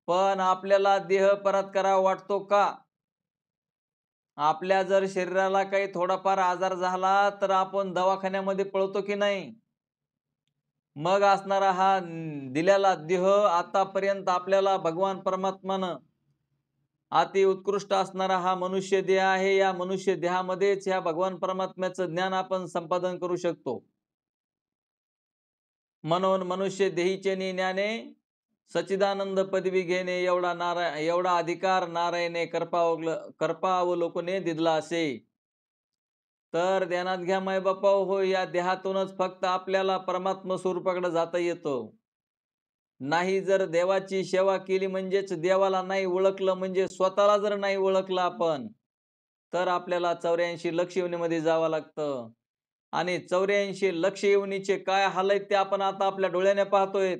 पण आपल्याला देह परत करावा वाटतो का? आपल्या जर शरीराला काही थोडाफार आजार झाला तर आपण दवाखान्यामध्ये पळतो की नाही? मग असणारा हा दिलेला देह आतापर्यंत आपल्याला भगवान परमात्मानं अति उत्कृष्ट असणारा हा मनुष्य देह आहे. या मनुष्य देहामध्येच ह्या भगवान परमात्म्याचं ज्ञान आपण संपादन करू शकतो. म्हणून मनुष्य देहीचे ज्ञाने सच्चिदानंद पदवी घेणे एवढा अधिकार नारायणे कर्पावलोकने दिला असे. तर ध्यानात घ्या माय बापा हो, या देहातूनच फक्त आपल्याला परमात्मा स्वरूपाकडे जाता येतं. नाही जर देवाची सेवा केली म्हणजेच देवाला नाही ओळखलं, म्हणजे स्वतःला जर नाही ओळखलं आपण, तर आपल्याला 84 लक्ष योनीमध्ये जावं लागतं. आणि 84 लक्ष योनीचे काय हाल आहेत ते आपण आता आपल्या डोळ्याने पाहतोय.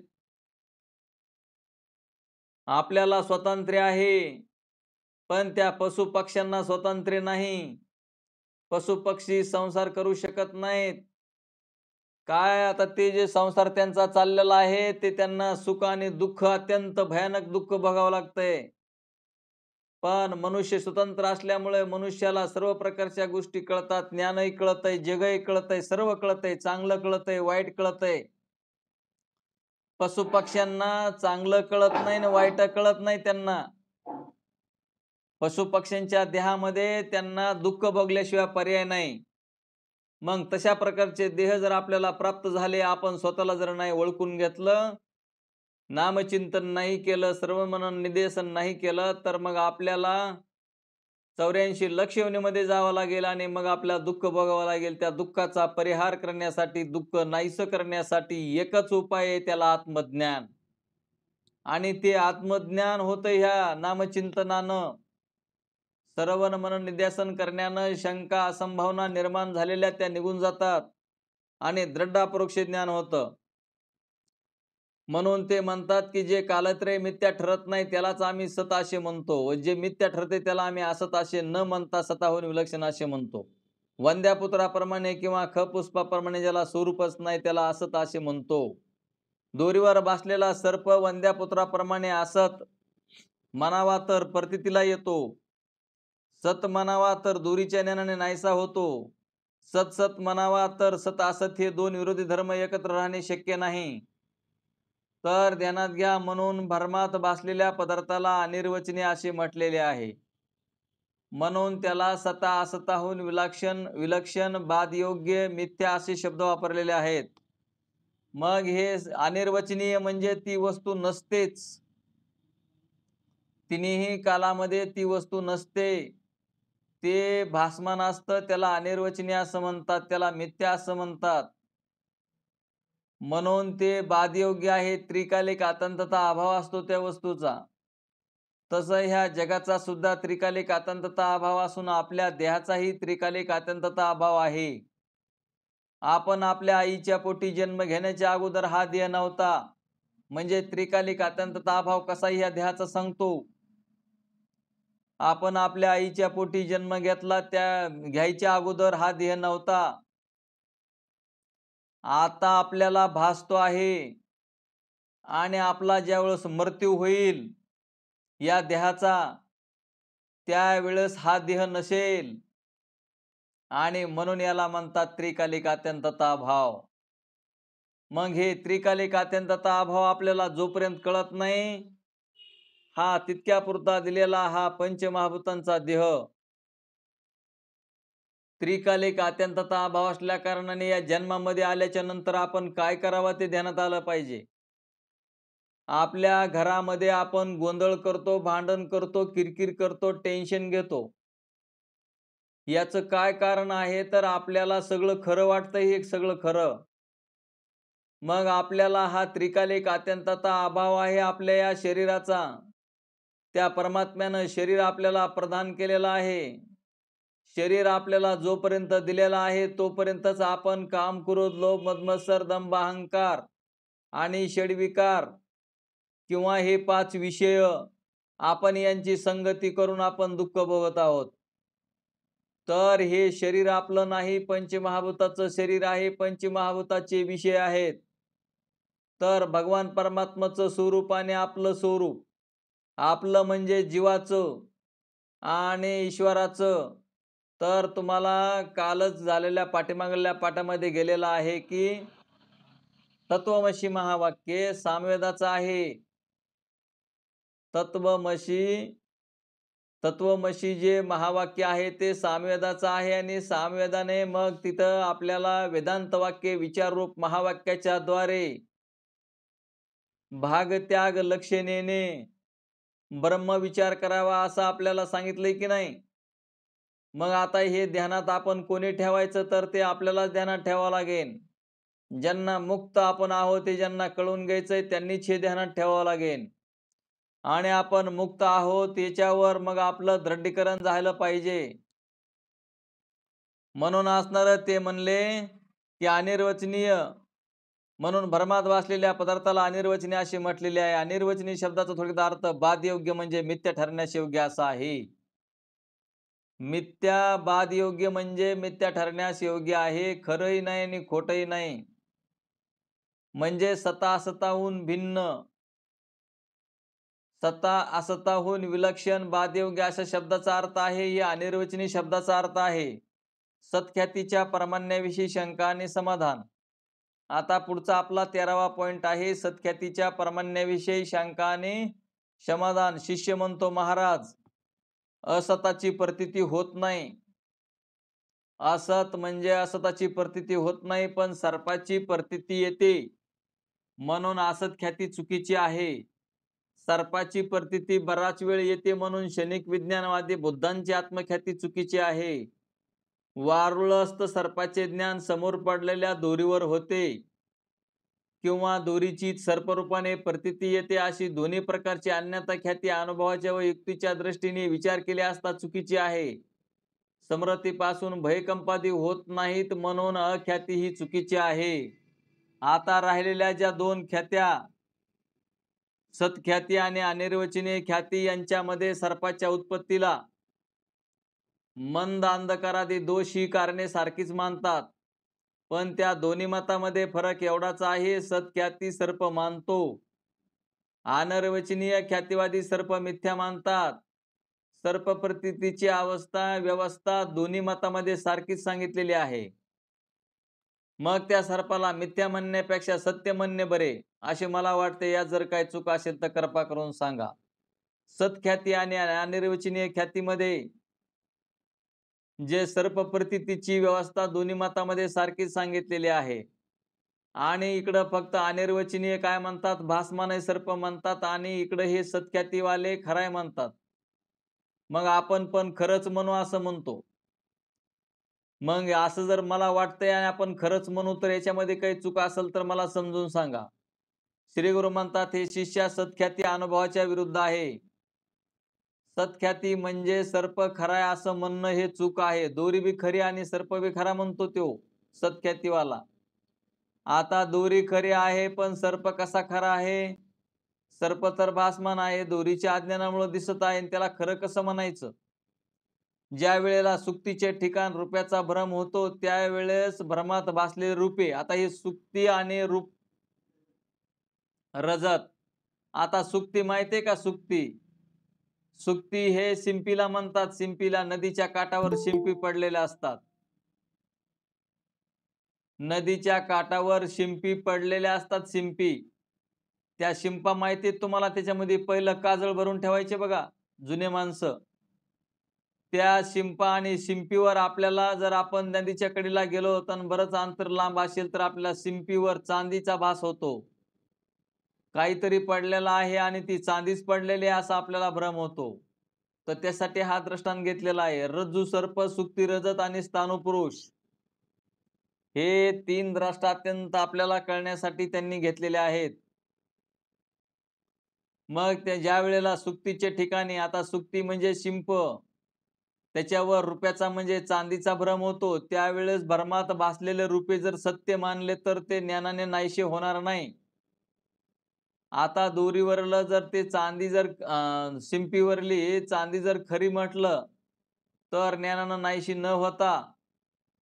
आपल्याला स्वातंत्र्य आहे, पण त्या पशु पक्ष्यांना स्वातंत्र्य नाही. पशु पक्षी संसार करू शकत नाहीत. काय आता ते जे संसार त्यांचा चाललेला आहे ते त्यांना सुख आणि दुःख, अत्यंत भयानक दुःख भोगावं लागतंय. पण मनुष्य स्वतंत्र असल्यामुळे मनुष्याला सर्व प्रकारच्या गोष्टी कळतात. ज्ञानही कळतंय, जगही कळतंय, सर्व कळतंय, चांगलं कळतंय, वाईट कळतंय. पशु पक्ष्यांना चांगलं कळत नाही आणि वाईट कळत नाही त्यांना. पशु पक्ष्यांच्या देहामध्ये त्यांना दुःख भोगल्याशिवाय पर्याय नाही. मग तशा प्रकारचे देह जर आपल्याला प्राप्त झाले, आपण स्वतःला जर नाही ओळखून घेतलं, नामचिंतन नाही केलं, सर्वमनन निदेशन नाही केलं, तर मग आपल्याला 84 लक्ष योनीमध्ये जावं लागेल आणि मग आपल्याला दुःख भोगावं लागेल. त्या दुःखाचा परिहार करण्यासाठी, दुःख नाहीसं करण्यासाठी एकच उपाय आहे, त्याला आत्मज्ञान. आणि ते आत्मज्ञान होतं ह्या नामचिंतनानं. श्रवण मनन निध्यासन करण्यानं शंका असंभावना निर्माण झालेल्या त्या निघून जातात आणि दृढ अपरोक्ष ज्ञान होतं. म्हणून ते म्हणतात की जे कालत्रय मिथ्या ठरत नाही त्यालाच आम्ही सत असे म्हणतो, व जे मिथ्या ठरते त्याला आम्ही असत असे न म्हणता स्वतःहून विलक्षण असे म्हणतो. वंद्यापुत्राप्रमाणे किंवा खपुष्पाप्रमाणे ज्याला स्वरूपच नाही त्याला असत असे म्हणतो. दोरीवर बसलेला सर्प वंद्यापुत्राप्रमाणे असत म्हणावा तर प्रतीतीला येतो, सत म्हणावा तर दोरीच्या ज्ञानाने नाहीसा होतो. सत सत म्हणावा तर सत असत हे दोन विरोधी धर्म एकत्र राहणे शक्य नाही. तर ध्यानात घ्या, म्हणून भ्रमात बसलेल्या पदार्थाला अनिर्वचनीय असे म्हटलेले आहे. म्हणून त्याला सता असताहून विलक्षण बादयोग्य मिथ्या असे शब्द वापरलेले आहेत. मग हे अनिर्वचनीय म्हणजे ती वस्तू नसतेच, तिन्ही कालामध्ये ती वस्तू नसते. ते भासमान असतं, त्याला अनिर्वचनीय असं म्हणतात, त्याला मिथ्या असं म्हणतात. म्हणून ते बादयोग्य आहे. त्रिकालिक आतंतता अभाव असतो त्या वस्तूचा. तसं ह्या जगाचा सुद्धा त्रिकालिक आतंतता अभाव असून आपल्या देहाचाही त्रिकालिक आतंतता अभाव आहे. आपण आपल्या आईच्या पोटी जन्म घेण्याच्या अगोदर हा देह नव्हता, म्हणजे त्रिकालिक आतंतता अभाव कसा ह्या देहाचा सांगतो. आपण आपल्या आईच्या पोटी जन्म घेतला, त्या घ्यायच्या अगोदर हा देह नव्हता. आता आपल्याला भासतो आहे आणि आपला ज्यावेळेस मृत्यू होईल या देहाचा, त्यावेळेस हा देह नसेल आणि म्हणून याला म्हणतात त्रिकालिक आत्यंतता भाव. मग हे त्रिकालिक आत्यंतता अभाव आपल्याला जोपर्यंत कळत नाही, हा तितक्यापुरता दिलेला हा पंचमहाभूतांचा देह त्रिकालिक आत्यंतता अभाव असल्या कारणाने या जन्मामध्ये आल्याच्या नंतर आपण काय करावं ते ध्यानात आलं पाहिजे. आपल्या घरामध्ये आपण गोंधळ करतो, भांडण करतो, किरकिर करतो, टेन्शन घेतो. याचं काय कारण आहे, तर आपल्याला सगळं खरं वाटतं हे सगळं खरं. मग आपल्याला हा त्रिकालिक अत्यंतता अभाव आहे आपल्या या शरीराचा. त्या परमात्म्यानं शरीर आपल्याला प्रदान केलेलं आहे. शरीर आपल्याला जोपर्यंत दिलेला आहे तोपर्यंतच आपण काम, क्रोध, लोभ, मद, मत्सर, दंभ, अहंकार आणि षडविकार किंवा हे 5 विषय आपण यांची संगती करून आपण दुःख भोगत आहोत. तर हे शरीर आपलं नाही, पंचमहाभूताचं शरीर आहे, पंचमहाभूताचे विषय आहेत. तर भगवान परमात्म्याचं स्वरूप आणि आपलं स्वरूप, आपलं म्हणजे जीवाचं आणि ईश्वराचं. तर तुम्हाला कालच झालेल्या पाठीमागल्या पाठामध्ये गेलेलं आहे की तत्वमसी महावाक्य सामवेदाचं आहे. तत्वमसी जे महावाक्य आहे ते सामवेदाचं आहे आणि सामवेदाने मग तिथं आपल्याला वेदांत वाक्य विचाररूप महावाक्याच्या द्वारे भागत्याग लक्षणेने ब्रह्म विचार करावा असं आपल्याला सांगितलंय की नाही. मग आता हे ध्यानात आपण कोणी ठेवायचं, तर ते आपल्यालाच ध्यानात ठेवावं लागेल. ज्यांना मुक्त आपण आहोत ते ज्यांना कळून घ्यायचंय त्यांनीच हे ध्यानात ठेवावं लागेल. आणि आपण मुक्त आहोत याच्यावर मग आपलं दृढीकरण झालं पाहिजे. म्हणून असणार ते म्हणले की अनिर्वचनीय, म्हणून भ्रमात वाचलेल्या पदार्थाला अनिर्वचनीय असे म्हटलेले आहे. अनिर्वचनीय शब्दाचा थोडक्यात अर्थ बाधयोग्य म्हणजे मिथ्या ठरण्यास योग्य असा आहे. मिथ्या बाद योग्य म्हणजे मिथ्या ठरण्यास योग्य आहे, खरंही नाही आणि खोटंही नाही. म्हणजे सता असताहून भिन्न, सता असताहून विलक्षण, बादयोग्य अशा शब्दाचा अर्थ आहे. या अनिर्वचनीय शब्दाचा अर्थ आहे सत्ख्यातीच्या परमान्याविषयी शंका आणि समाधान. आता पुढचा आपला 13वा पॉइंट आहे सत्ख्यातीच्या परमान्याविषयी शंका आणि समाधान. शिष्य म्हणतो, महाराज असताची प्रतीती होत नाही. असत म्हणजे असताची प्रतीती होत नाही, पण सर्पाची प्रतीती येते, म्हणून असत ख्याती चुकीची आहे. सर्पाची प्रतीती बराच वेळ येते म्हणून क्षणिक विज्ञानवादी बुद्धांची आत्मख्याती चुकीची आहे. वारुळस्थ सर्पाचे ज्ञान समोर पडलेल्या दोरीवर होते किंवा दोरीची सर्परूपाने प्रतीती येते, अशी दोन्ही प्रकारची अन्यथा ख्याती अनुभवाच्या व युक्तीच्या दृष्टीने विचार केले असता चुकीची आहे. स्मृतीपासून भयकंपादी होत नाहीत म्हणून अख्याती ही चुकीची आहे. आता राहिलेल्या ज्या 2 ख्यात्या, सत्ख्याती आणि अनिर्वचनीय ख्याती, यांच्यामध्ये सर्पाच्या उत्पत्तीला मंद अंधकारादी दोष ही कारणे सारखीच मानतात. पण त्या दोन्ही मतामध्ये फरक एवढाच आहे, सत्ख्याती सर्प मानतो, अनिर्वचनीय ख्यातीवादी सर्प मिथ्या मानतात. सर्प प्रतीतीची अवस्था व्यवस्था दोन्ही मतामध्ये सारखीच सांगितलेली आहे. मग त्या सर्पाला मिथ्या म्हणण्यापेक्षा सत्य म्हणणे बरे असे मला वाटते. या जर काही चूक असेल तर कृपा करून सांगा. सत्ख्याती आणि अनिर्वचनीय ख्यातीमध्ये जे सर्प प्रतीतीची व्यवस्था दोन्ही मतामध्ये सारखीच सांगितलेली आहे. आणि इकडं फक्त अनिर्वचनीय काय म्हणतात, भासमानय सर्प म्हणतात, आणि इकडे हे सत्ख्यातीवाले खराय म्हणतात. मग आपण पण खरंच म्हणू असं म्हणतो. मग असं जर मला वाटतंय आणि आपण खरंच म्हणू, तर याच्यामध्ये काही चूक असेल तर मला समजून सांगा. श्री गुरु म्हणतात, हे शिष्या सत्ख्याती अनुभवाच्या विरुद्ध आहे. सत्ख्याती म्हणजे सर्प खराय असं म्हणणं हे चूक आहे. दोरी बी खरी आणि सर्प बी खरा म्हणतो तो सत्ख्यातीवाला. आता दोरी खरी आहे पण सर्प कसा खरा आहे? सर्प तर भासमान आहे, दोरीच्या अज्ञानामुळे दिसत आहे, त्याला खरं कसं म्हणायचं? ज्या वेळेला सुक्तीचे ठिकाण रूपाचा भ्रम होतो त्यावेळेस भ्रमात भासलेले रूपे. आता ही सुक्ती आणि रूप रजत. आता सुक्ती माहितीये का? सुक्ती हे शिंपीला म्हणतात. शिंपीला नदीच्या काठावर शिंपी पडलेल्या असतात. नदीच्या काठावर शिंपी पडलेल्या असतात. शिंपी, त्या शिंपा माहितीत तुम्हाला? त्याच्यामध्ये पहिलं काजळ भरून ठेवायचे बघा जुने माणसं. त्या शिंपा आणि शिंपीवर आपल्याला जर आपण नदीच्या कडेला गेलो तर बरंच अंतर लांब असेल तर आपल्याला शिंपीवर चांदीचा भास होतो. काहीतरी पडलेला आहे आणि ती चांदीच पडलेली आहे असा आपल्याला भ्रम होतो. तर त्यासाठी हा दृष्टांत घेतलेला आहे. रज्जू, सर्प, सुक्ती, रजत आणि स्थाणुपुरुष हे 3 दृष्ट अत्यंत आपल्याला कळण्यासाठी त्यांनी घेतलेले आहेत. मग ते ज्यावेळेला सुक्तीच्या ठिकाणी आता सुक्ती म्हणजे शिंप, त्याच्यावर रुपयाचा म्हणजे चांदीचा भ्रम होतो. त्यावेळेस भ्रमात भासलेले रुपये जर सत्य मानले तर ते ज्ञानाने नाहीसे होणार नाही. आता दोरीवरलं जर ते चांदी जर शिंपीवरली चांदी जर खरी म्हटलं, तर ज्ञानानं नाहीशी न होता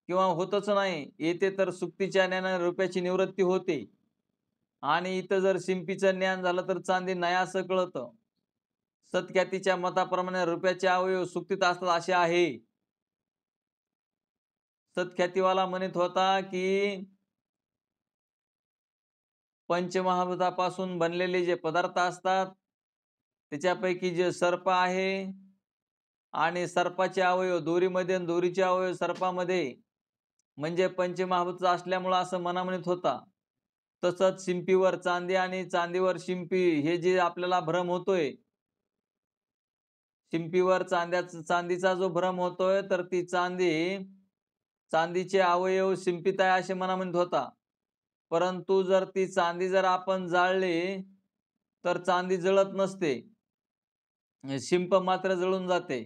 किंवा होतच नाही. येथे तर सुक्तीच्या ज्ञानाने रुपयाची निवृत्ती होते आणि इथं जर शिंपीचं ज्ञान झालं तर चांदी नाही असं कळतं. सत्ख्यातीच्या मताप्रमाणे रुपयाचे अवयव सुक्तीत असतात असे आहे. सत्ख्यातीवाला म्हणत होता की पंचमहाभूतापासून बनलेले जे पदार्थ असतात, त्याच्यापैकी जे सर्प आहे आणि सर्पाचे अवयव दोरीमध्ये आणि दोरीचे अवयव सर्पामध्ये म्हणजे पंचमहाभूत असल्यामुळं असं मना म्हणत होता. तसंच शिंपीवर चांदी आणि चांदीवर शिंपी हे जे आपल्याला भ्रम होतोय, शिंपीवर चांदीचा जो भ्रम होतोय, तर ती चांदीचे अवयव शिंपीत आहे असे मना म्हणत होता. परंतु जर ती चांदी जर आपण जाळली, तर चांदी जळत नसते. शिंप मात्र जळून जाते.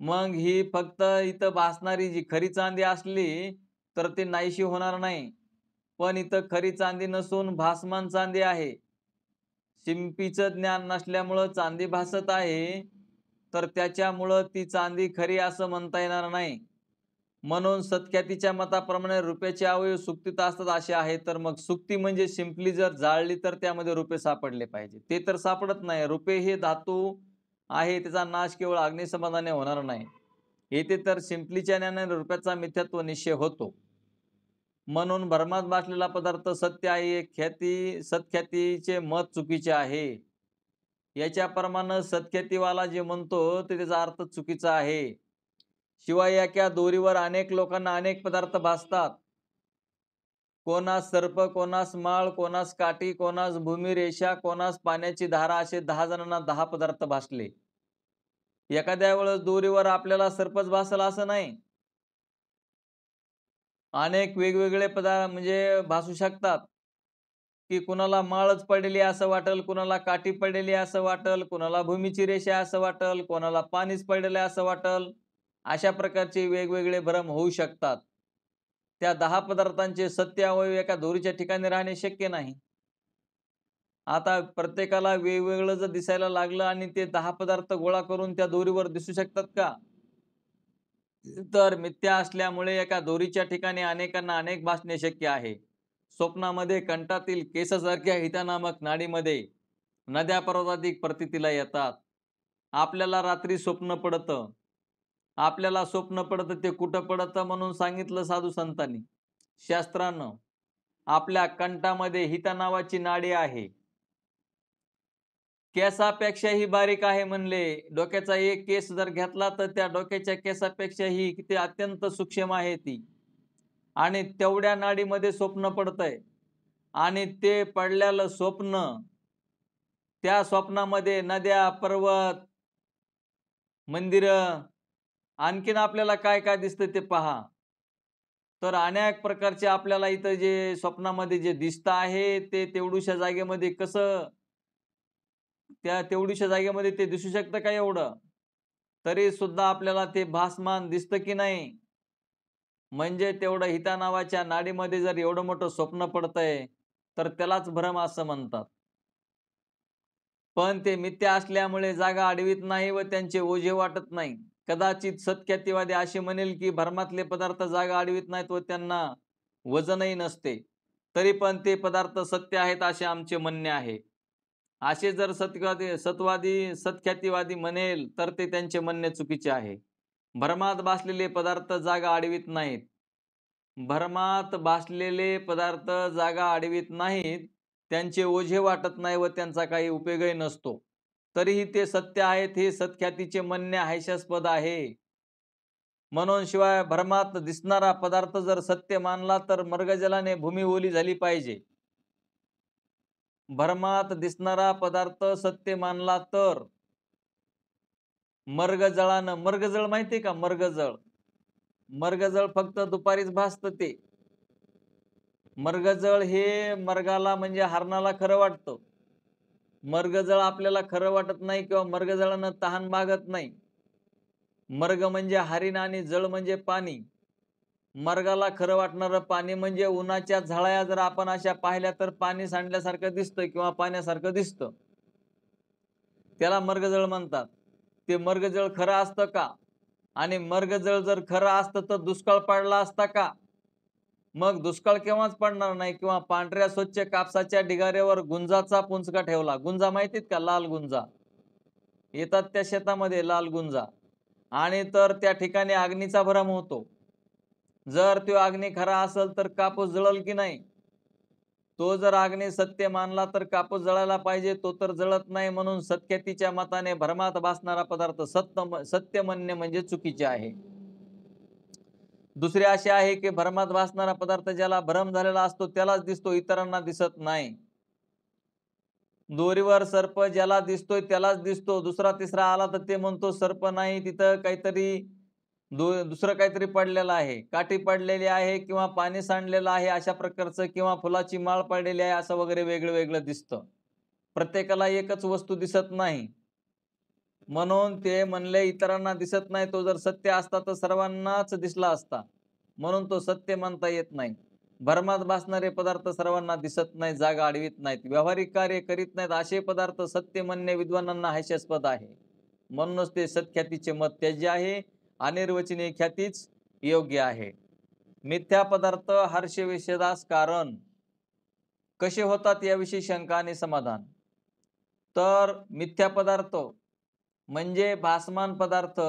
मग ही फक्त इथं भासणारी जी खरी चांदी असली, तर ती नाहीशी होणार नाही. पण इथं खरी चांदी नसून भासमान चांदी आहे. शिंपीचं ज्ञान नसल्यामुळं चांदी भासत आहे, तर त्याच्यामुळं ती चांदी खरी असं म्हणता येणार नाही. म्हणून सत्ख्यातीच्या मताप्रमाणे रुपयाचे अवयव सुक्तीत असतात असे आहे. तर मग सुक्ती म्हणजे सिंपली जर जाळली तर त्यामध्ये रुपये सापडले पाहिजे. ते तर सापडत नाही. रुपये हे धातू आहे, त्याचा नाश केवळ अग्निसंबंधाने होणार नाही. येथे तर सिंपलीच्या ज्ञानाने रुपयाचा मिथ्यात्व निश्चय होतो. म्हणून भरमात भासलेला पदार्थ सत्य आहे, सत्ख्यातीचे मत चुकीचे आहे. याच्याप्रमाणे सत्ख्यातीवाला जे म्हणतो ते त्याचा अर्थ चुकीचा आहे. शिवाय एका दोरीवर अनेक लोकांना अनेक पदार्थ भासतात. कोणास सर्प, कोणास माळ, कोणास काठी, कोणास भूमिरेषा, कोणास पाण्याची धारा असे 10 जणांना 10 पदार्थ भासले. एखाद्या वेळेस दोरीवर आपल्याला सर्पच भासला असं नाही. अनेक वेगवेगळे पदार्थ म्हणजे भासू शकतात, की कुणाला माळच पडलेली असं वाटल, कुणाला काठी पडलेली असं वाटल, कुणाला भूमीची रेषा असं वाटल, कोणाला पाणीच पडलेलं असं वाटल. अशा प्रकारचे वेगवेगळे भ्रम होऊ शकतात. त्या 10 पदार्थांचे सत्य अवयव एका दोरीच्या ठिकाणी राहणे शक्य नाही. आता प्रत्येकाला वेगवेगळं जर दिसायला लागलं आणि ते 10 पदार्थ गोळा करून त्या दोरीवर दिसू शकतात का? तर मिथ्या असल्यामुळे एका दोरीच्या ठिकाणी अनेकांना अनेक भासणे शक्य आहे. स्वप्नामध्ये कंठातील केसासारख्या हिता नामक नाडीमध्ये नद्या पर्वताधिक प्रतीतीला येतात. आपल्याला रात्री स्वप्न पडतं. आपल्याला स्वप्न पडतं ते कुठं पडतं म्हणून सांगितलं साधू संतांनी. शास्त्रानं आपल्या कंठामध्ये हिता नावाची नाडी आहे. केसापेक्षाही बारीक आहे म्हणले. डोक्याचा एक केस जर घेतला तर त्या डोक्याच्या केसापेक्षाही किती अत्यंत सूक्ष्म आहे ती. आणि तेवढ्या नाडीमध्ये स्वप्न पडतंय. आणि ते पडलेलं स्वप्न, त्या स्वप्नामध्ये नद्या, पर्वत, मंदिरं, आणखीन आपल्याला काय काय दिसतं ते पहा. तर अनेक प्रकारचे आपल्याला इथं जे स्वप्नामध्ये जे दिसतं आहे, ते तेवढ्याशा जागेमध्ये कसं त्या तेवढीशा जागेमध्ये ते दिसू शकतं का एवढं? तरी सुद्धा आपल्याला ते भासमान दिसतं की नाही? म्हणजे तेवढं हिता नावाच्या नाडीमध्ये जर एवढं मोठं स्वप्न पडतंय, तर त्यालाच भ्रम असं म्हणतात. पण ते मिथ्या असल्यामुळे जागा अडवित नाही व त्यांचे ओझे वाटत नाही. कदाचित सत्ख्यातीवादी असे म्हणेल की भ्रमातले पदार्थ जागा अडवित नाहीत व त्यांना वजनही नसते. तरी पण ते पदार्थ सत्य आहेत असे आमचे म्हणणे आहे. असे जर सत्ख्यातीवादी म्हणेल तर ते त्यांचे म्हणणे चुकीचे आहे. भ्रमात भासलेले पदार्थ जागा अडवित नाहीत. भ्रमात भासलेले पदार्थ जागा अडवित नाहीत. त्यांचे ओझे वाटत नाही व त्यांचा काही उपयोगही नसतो. तरीही ते सत्य आहेत हे सत्ख्यातीचे म्हणणे हास्यास्पद आहे. म्हणून शिवाय भ्रमात दिसणारा पदार्थ जर सत्य मानला तर मर्गजलाने भूमी ओली झाली पाहिजे. भ्रमात दिसणारा पदार्थ सत्य मानला तर मर्गजळानं, मर्गजळ माहितीये का? मर्गजळ. मर्गजळ फक्त दुपारीच भासतं ते. मर्गजळ हे मर्गाला म्हणजे हरणाला खरं वाटतं. मर्गजळ आपल्याला खरं वाटत नाही किंवा मर्गजळानं तहान भागत नाही. मर्ग म्हणजे हरिण आणि जळ म्हणजे पाणी. मर्गाला खरं वाटणारं पाणी म्हणजे उन्हाच्या झळाया जर आपण अशा पाहिल्या तर पाणी सांडल्यासारखं दिसतं किंवा पाण्यासारखं दिसतं. त्याला मर्गजळ म्हणतात. ते मर्गजळ खरं असतं का? आणि मर्गजळ जर खरं असतं तर दुष्काळ पडला असता का? मग दुष्काळ केव्हाच पडणार नाही. किंवा पांढऱ्या स्वच्छ कापसाच्या ढिगाऱ्यावर गुंजाचा पुंजका ठेवला. गुंजा माहितीत का? लाल गुंजा. येतात त्या शेतामध्ये लाल गुंजा. आणि तर त्या ठिकाणी अग्नीचा भ्रम होतो. जर तो अग्नी खरा असेल तर कापूस जळल की नाही? तो जर अग्नी सत्य मानला तर कापूस जळायला पाहिजे, तो तर जळत नाही. म्हणून सत्ख्यातीच्या मताने भ्रमात भासणारा पदार्थ सत्य म्हणणे म्हणजे चुकीचे आहे. दुसरे असे आहे की भ्रमात भासणारा पदार्थ ज्याला भ्रम झालेला असतो त्यालाच दिसतो, इतरांना दिसत नाही. दोरीवर सर्प ज्याला दिसतोय त्यालाच दिसतो. दुसरा तिसरा आला तर ते म्हणतो सर्प नाही, तिथं काहीतरी दुसरं काहीतरी पडलेलं आहे, काठी पडलेली आहे किंवा पाणी सांडलेलं आहे अशा प्रकारचं, किंवा फुलाची माळ पडलेली आहे असं वगैरे वेगळं वेगळं दिसतं. प्रत्येकाला एकच वस्तू दिसत नाही. म्हणून ते म्हणले इतरांना दिसत नाही. तो जर सत्य असता तर सर्वांनाच दिसला असता. म्हणून तो सत्य म्हणता येत नाही. भरमात भासणारे पदार्थ सर्वांना दिसत नाही, जागा अडवित नाहीत, व्यावहारिक कार्य करीत नाहीत असे पदार्थ सत्य म्हणणे विद्वानांना हास्यास्पद आहे. म्हणूनच ते सत्ख्यातीचे मत त्याज्य आहे. अनिर्वचनीय ख्यातीच योग्य आहे. मिथ्या पदार्थ हर्ष विषेदास कारण कसे होतात याविषयी शंका आणि समाधान. तर मिथ्या पदार्थ म्हणजे भासमान पदार्थ,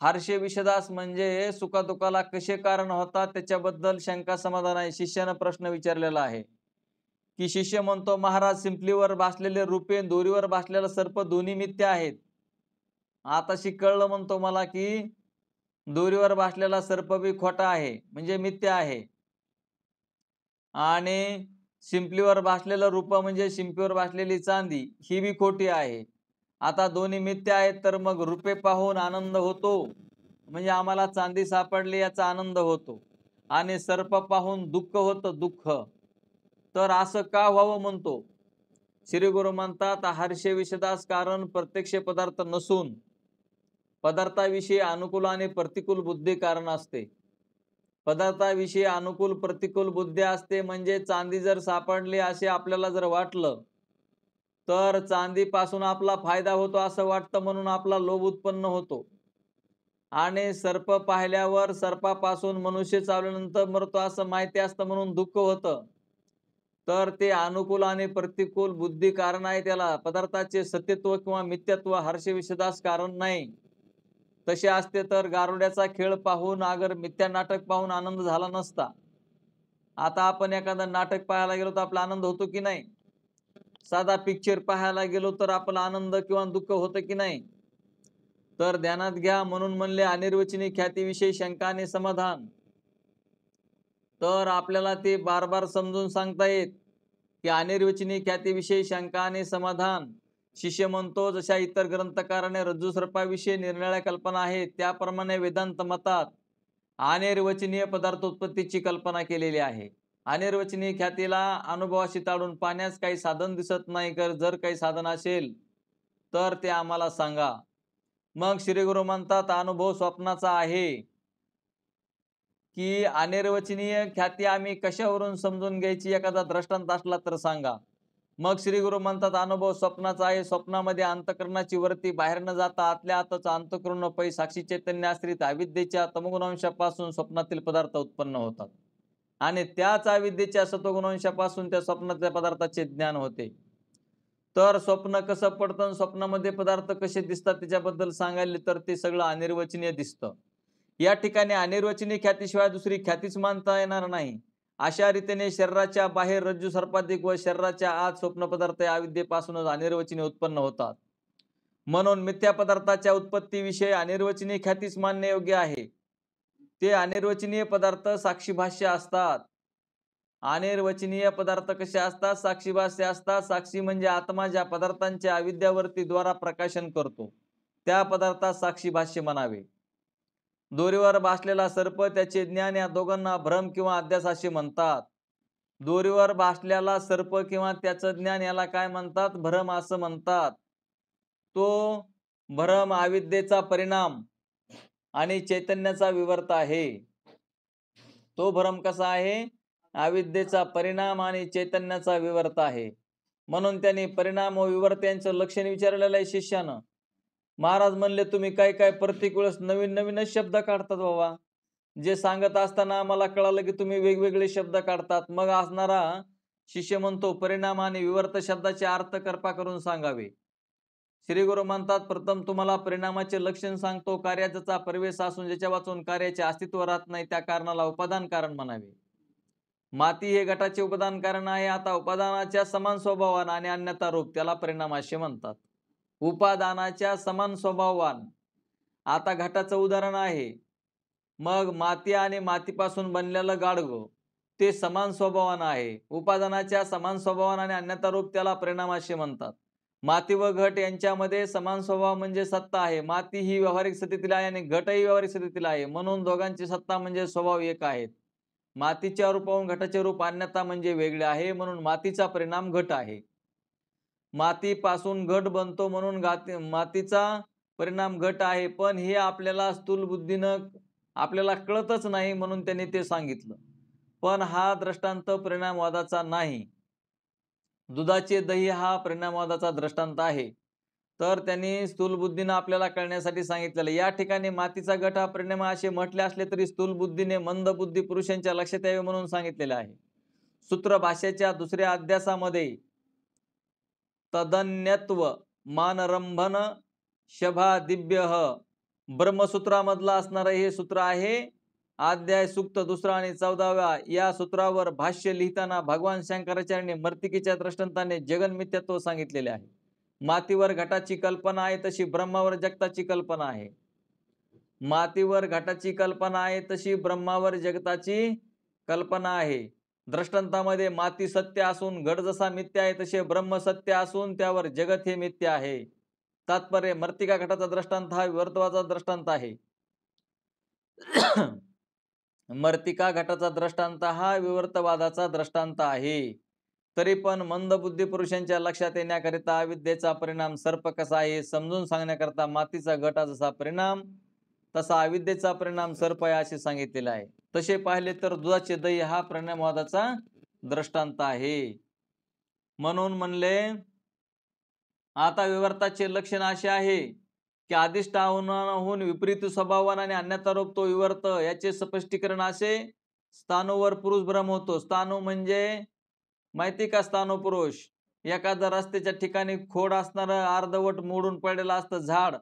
हर्षे विषदास म्हणजे सुखादुखाला कसे कारण होतात त्याच्याबद्दल शंका समाधान आहे. शिष्यानं प्रश्न विचारलेला आहे की शिष्य म्हणतो महाराज शिंपलीवर भासलेले रुपे, दोरीवर भासलेला सर्प दोन्ही मिथ्य आहेत. आताशी कळलं म्हणतो मला की दोरीवर भासलेला सर्प बी खोटा आहे म्हणजे मिथ्या आहे, आणि शिंपलीवर भासलेलं रूप म्हणजे शिंपीवर भासलेली चांदी ही बी खोटी आहे. आता दोन्ही मिथ्या आहेत तर मग रुपे पाहून आनंद होतो म्हणजे आम्हाला चांदी सापडली याचा आनंद होतो, आणि सर्प पाहून दुःख होतं, दुःख. तर असं का व्हावं म्हणतो श्री गुरु म्हणतात हर्षे विषदास कारण प्रत्यक्ष पदार्थ नसून पदार्थाविषयी अनुकूल आणि प्रतिकूल बुद्धी कारण असते. पदार्थाविषयी अनुकूल प्रतिकूल बुद्धी असते म्हणजे चांदी जर सापडली असे आपल्याला जर वाटलं तर चांदीपासून आपला फायदा होतो असं वाटतं म्हणून आपला लोभ उत्पन्न होतो, आणि सर्प पाहिल्यावर सर्पापासून मनुष्य चावल्यानंतर मरतो असं माहिती असतं म्हणून दुःख होतं. तर ते अनुकूल आणि प्रतिकूल बुद्धी कारण आहे त्याला. पदार्थाचे सत्यत्व किंवा मिथ्यत्व हर्ष विषदास कारण नाही. तसे असते तर गारुड्याचा खेळ पाहून अगर मिथ्या नाटक पाहून आनंद झाला नसता. आता आपण एखादं नाटक पाहायला गेलो तर आपला आनंद होतो की नाही? साधा पिक्चर पाहायला गेलो तर आपला आनंद किंवा दुःख होतं की नाही? तर ध्यानात घ्या. म्हणून म्हणले अनिर्वचनीय ख्यातीविषयी शंका आणि समाधान. तर आपल्याला ते बार बार समजून सांगता येत की अनिर्वचनीय ख्यातीविषयी शंका आणि समाधान. शिष्य म्हणतो जशा इतर ग्रंथकाराने रज्जू सर्पाविषयी निरनिराळ्या कल्पना आहेत त्याप्रमाणे वेदांत मतात अनिर्वचनीय पदार्थोत्पत्तीची कल्पना केलेली आहे. अनिर्वचनीय ख्यातीला अनुभवाशी ताडून पाहण्यास काही साधन दिसत नाही. जर काही साधन असेल तर ते आम्हाला सांगा. मग श्री गुरु म्हणतात अनुभव स्वप्नाचा आहे की अनिर्वचनीय ख्याती आम्ही कशावरून समजून घ्यायची, एखादा दृष्टांत असला तर सांगा. मग श्री गुरु म्हणतात अनुभव स्वप्नाचा आहे. स्वप्नामध्ये अंतःकरणाची वृत्ती बाहेर न जाता आतल्या आतच अंतःकरण पै साक्षी चैतन्य आश्रित अविद्येच्या तमगुणांशापासून स्वप्नातील पदार्थ उत्पन्न होतात, आणि त्याच अविद्येच्या सत्वगुणांशापासून त्या स्वप्नातल्या पदार्थाचे ज्ञान होते. तर स्वप्न कसं पडतं, स्वप्नामध्ये पदार्थ कसे दिसतात त्याच्याबद्दल सांगायला तर ते सगळं अनिर्वचनीय दिसतं. या ठिकाणी अनिर्वचनीय ख्यातीशिवाय दुसरी ख्यातीच मानता येणार नाही. अशा रीतीने शरीराच्या बाहेर रज्जू सर्पाधिक व शरीराच्या आत स्वप्न पदार्थ या अविद्येपासूनच अनिर्वचनीय उत्पन्न होतात. म्हणून मिथ्या पदार्थाच्या उत्पत्तीविषयी अनिर्वचनीय ख्यातीच मानणे योग्य आहे. ते अनिर्वचनीय पदार्थ साक्षीभाष्य असतात. अनिर्वचनीय पदार्थ कसे असतात? साक्षीभाष्य असतात. साक्षी म्हणजे आत्मा ज्या पदार्थांच्या अविद्यावरती द्वारा प्रकाशन करतो त्या पदार्थास साक्षीभाष्य म्हणावे. दोरीवर भासलेला सर्प, त्याचे ज्ञान या दोघांना भ्रम किंवा अध्यास असे म्हणतात. दोरीवर भासलेला सर्प किंवा त्याचं ज्ञान याला काय म्हणतात? भ्रम असं म्हणतात. तो भ्रम अविद्येचा परिणाम आणि चैतन्याचा विवर्त आहे. तो भ्रम कसा आहे? अविद्येचा परिणाम आणि चैतन्याचा विवर्त आहे. म्हणून त्यांनी परिणाम व विवर्त यांचं लक्षण विचारलेलं आहे शिष्यानं. महाराज म्हणले, तुम्ही काय काय प्रत्येक वेळेस नवीन नवीनच शब्द काढतात बाबा. जे सांगत असताना मला कळालं की तुम्ही वेगवेगळे शब्द काढतात. मग असणारा शिष्य म्हणतो, परिणाम आणि विवर्त शब्दाचे अर्थ कृपा करून सांगावे. श्री गुरु म्हणतात, प्रथम तुम्हाला परिणामाचे लक्षण सांगतो. कार्याचा परिवेश असून ज्याच्या वाचून कार्याचे अस्तित्व राहत नाही त्या कारणाला उपादान कारण म्हणावे. माती हे घटाचे उपादान कारण आहे. आता उपादानाच्या समान स्वभावान आणि अन्यथा रूप त्याला परिणाम असे म्हणतात. उपादानाच्या समान स्वभावान, आता घटाचं उदाहरण आहे. मग माती आणि मातीपासून बनलेलं गाडगं ते समान स्वभावान आहे. उपादानाच्या समान स्वभावान आणि अन्यथा रूप त्याला परिणाम असे म्हणतात. माती व घट यांच्यामध्ये समान स्वभाव म्हणजे सत्ता आहे. माती ही व्यावहारिक स्थितीतील आहे आणि घटही व्यावहारिक स्थितीतील आहे. म्हणून दोघांची सत्ता म्हणजे स्वभाव एक आहेत. मातीच्या रूपाहून घटाचे रूप अन्यथा म्हणजे वेगळे आहे. म्हणून मातीचा परिणाम घट आहे. मातीपासून घट बनतो म्हणून मातीचा परिणाम घट आहे. पण हे आपल्याला स्थूल बुद्धीनं आपल्याला कळतच नाही, म्हणून त्यांनी ते सांगितलं. पण हा दृष्टांत परिणामवादाचा नाही. दुधाचे दही हा परिणामवादाचा दृष्टांत आहे. तर त्यांनी स्थूल बुद्धीनं आपल्याला कळण्यासाठी सांगितलेलं. या ठिकाणी मातीचा घट हा परिणाम असे म्हटले असले तरी स्थूल बुद्धीने मंद बुद्धी पुरुषांच्या लक्षात यावे म्हणून सांगितलेले आहे. सूत्र भाषेच्या दुसऱ्या अध्यासामध्ये तदन्यत्व मानरंभन शभा दिव्य ब्रह्मसूत्रामधला असणारं हे सूत्र आहे. अध्याय सूक्त 2 आणि 14व्या या सूत्रावर भाष्य लिहिताना भगवान शंकराचार्यांनी मर्तिकेच्या दृष्टांताने जगन्मिथ्यात्व सांगितलेले आहे. मातीवर घटाची कल्पना आहे तशी ब्रह्मावर जगताची कल्पना आहे. मातीवर घटाची कल्पना आहे तशी ब्रह्मावर जगताची कल्पना आहे. दृष्टांतामध्ये माती सत्य असून घट जसा मिथ्या आहे तसे ब्रह्म सत्य असून त्यावर जगत हे मिथ्या आहे. तात्पर्य, मर्तिका घटाचा दृष्टांत हा विवर्तवाचा दृष्टांत आहे. मर्तिका घटाचा दृष्टांत हा विवर्तवादाचा दृष्टांत आहे. तरी पण मंदबुद्धी पुरुषांच्या लक्षात येण्याकरिता अविद्येचा परिणाम सर्प कसा आहे समजून सांगण्याकरता मातीचा घट जसा परिणाम तसा अविद्येचा परिणाम सर्प आहे असे सांगितलेले आहे. तसे पाहिले तर दुधाचे दही हा परिणामवादाचा दृष्टांत आहे. म्हणून म्हणले, आता विवर्ताचे लक्षण असे आहे की अधिष्ठानाहून विपरीत स्वभावान आणि अन्यथा रूप तो विवर्त याचे स्पष्टीकरण असे. स्थानूवर पुरुष भ्रम होतो. स्थानू म्हणजे माहिती का? स्थानू पुरुष एखाद्या रस्त्याच्या ठिकाणी खोड असणारं अर्धवट मोडून पडलेलं असतं झाड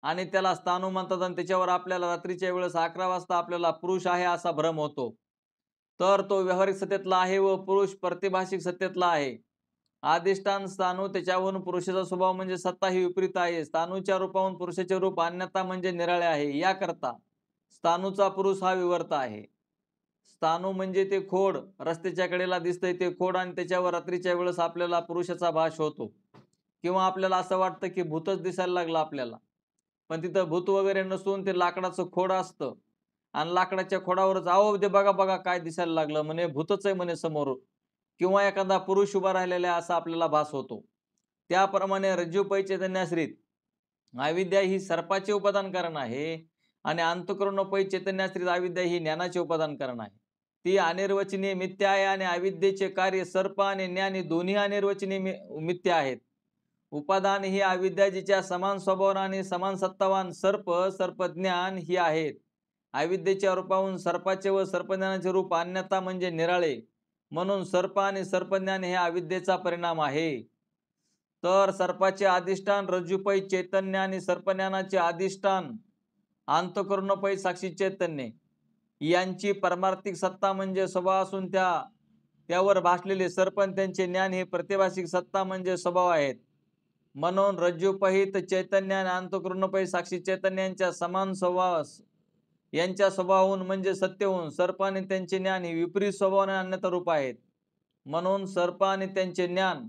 आणि त्याला स्थानू म्हणतात. आणि त्याच्यावर आपल्याला रात्रीच्या वेळेस 11 वाजता आपल्याला पुरुष आहे असा भ्रम होतो. तर तो व्यावहारिक सत्यातला आहे व पुरुष प्रतिभाषिक सत्यातला आहे. अधिष्ठान स्थानू त्याच्यावरून पुरुषाचा स्वभाव म्हणजे सत्ता ही विपरीत आहे. स्थानूच्या रूपावरून पुरुषाचे रूप अन्यथा म्हणजे निराळे आहे. याकरता स्थानूचा पुरुष हा विवर्त आहे. स्थानू म्हणजे ते खोड रस्त्याच्या कडेला दिसतंय ते खोड आणि त्याच्यावर रात्रीच्या वेळेस आपल्याला पुरुषाचा भास होतो. किंवा आपल्याला असं वाटतं की भूतच दिसायला लागलं आपल्याला. पण तिथं भूत वगैरे नसून ते लाकडाचं खोड असतं आणि लाकडाच्या खोडावरच आहो ते बघा बघा काय दिसायला लागलं म्हणे भूतच आहे म्हणे समोर. किंवा एखादा पुरुष उभा राहिलेला आहे असा आपल्याला भास होतो. त्याप्रमाणे रज्जू चैतन्याश्रित अविद्या ही सर्पाचे उपादान कारण आहे आणि अंतःकरणोपै चैतन्याश्रित अविद्या ही ज्ञानाचे उपादान कारण आहे. ती अनिर्वचनीय मिथ्या आहे आणि अविद्येचे कार्य सर्प आणि ज्ञान दोन्ही अनिर्वचनीय मिथ्या आहेत. उपादान ही अविद्या जिच्या समान स्वभाव आणि समान सत्तावान सर्पज्ञान ही आहेत. अविद्येच्या रूपाहून सर्पाचे व सर्पज्ञानाचे रूप अन्यथा म्हणजे निराळे. म्हणून सर्प आणि सर्पज्ञान हे अविद्येचा परिणाम आहे. तर सर्पाचे अधिष्ठान रज्जूपै चैतन्य आणि सर्पज्ञानाचे अधिष्ठान अंतःकरणोपै साक्षी चैतन्य यांची परमार्थिक सत्ता म्हणजे स्वभाव असून त्यावर भासलेले सर्प त्यांचे ज्ञान हे प्रतिभाषिक सत्ता म्हणजे स्वभाव आहेत. म्हणून रज्जूपहित चैतन्य आणि अंतःकरणोपै साक्षी चैतन्यांच्या समान स्वभाव यांच्या स्वभावाहून म्हणजे सत्यहून सर्प आणि त्यांचे ज्ञान ही विपरीत स्वभावाने अन्यथा रूप आहेत. म्हणून सर्प आणि त्यांचे ज्ञान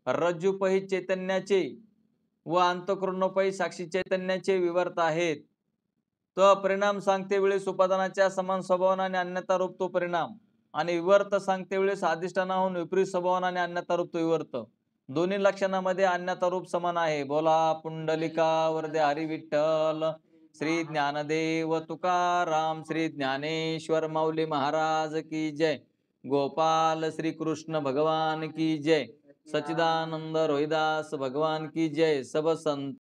रज्जुपही चैतन्याचे व अंतःकरणोपही साक्षी चैतन्याचे विवर्त आहेत. तो परिणाम सांगते वेळेस उपादानाच्या समान स्वभावाने आणि अन्यथा रूप तो परिणाम, आणि विवर्त सांगते वेळेस अधिष्ठानाहून विपरीत स्वभावाने आणि अन्यथा रूप तो विवर्त. दोन्ही लक्षणामध्ये अन्यथा रूप समान आहे. बोला पुंडलिका वरदे हरी विठ्ठल. श्री ज्ञानदेव तुकाराम श्री ज्ञानेश्वर माऊली महाराज की जय. गोपाल श्री कृष्ण भगवान की जय. सच्चिदानंद रोहिदास भगवान की जय. सब संत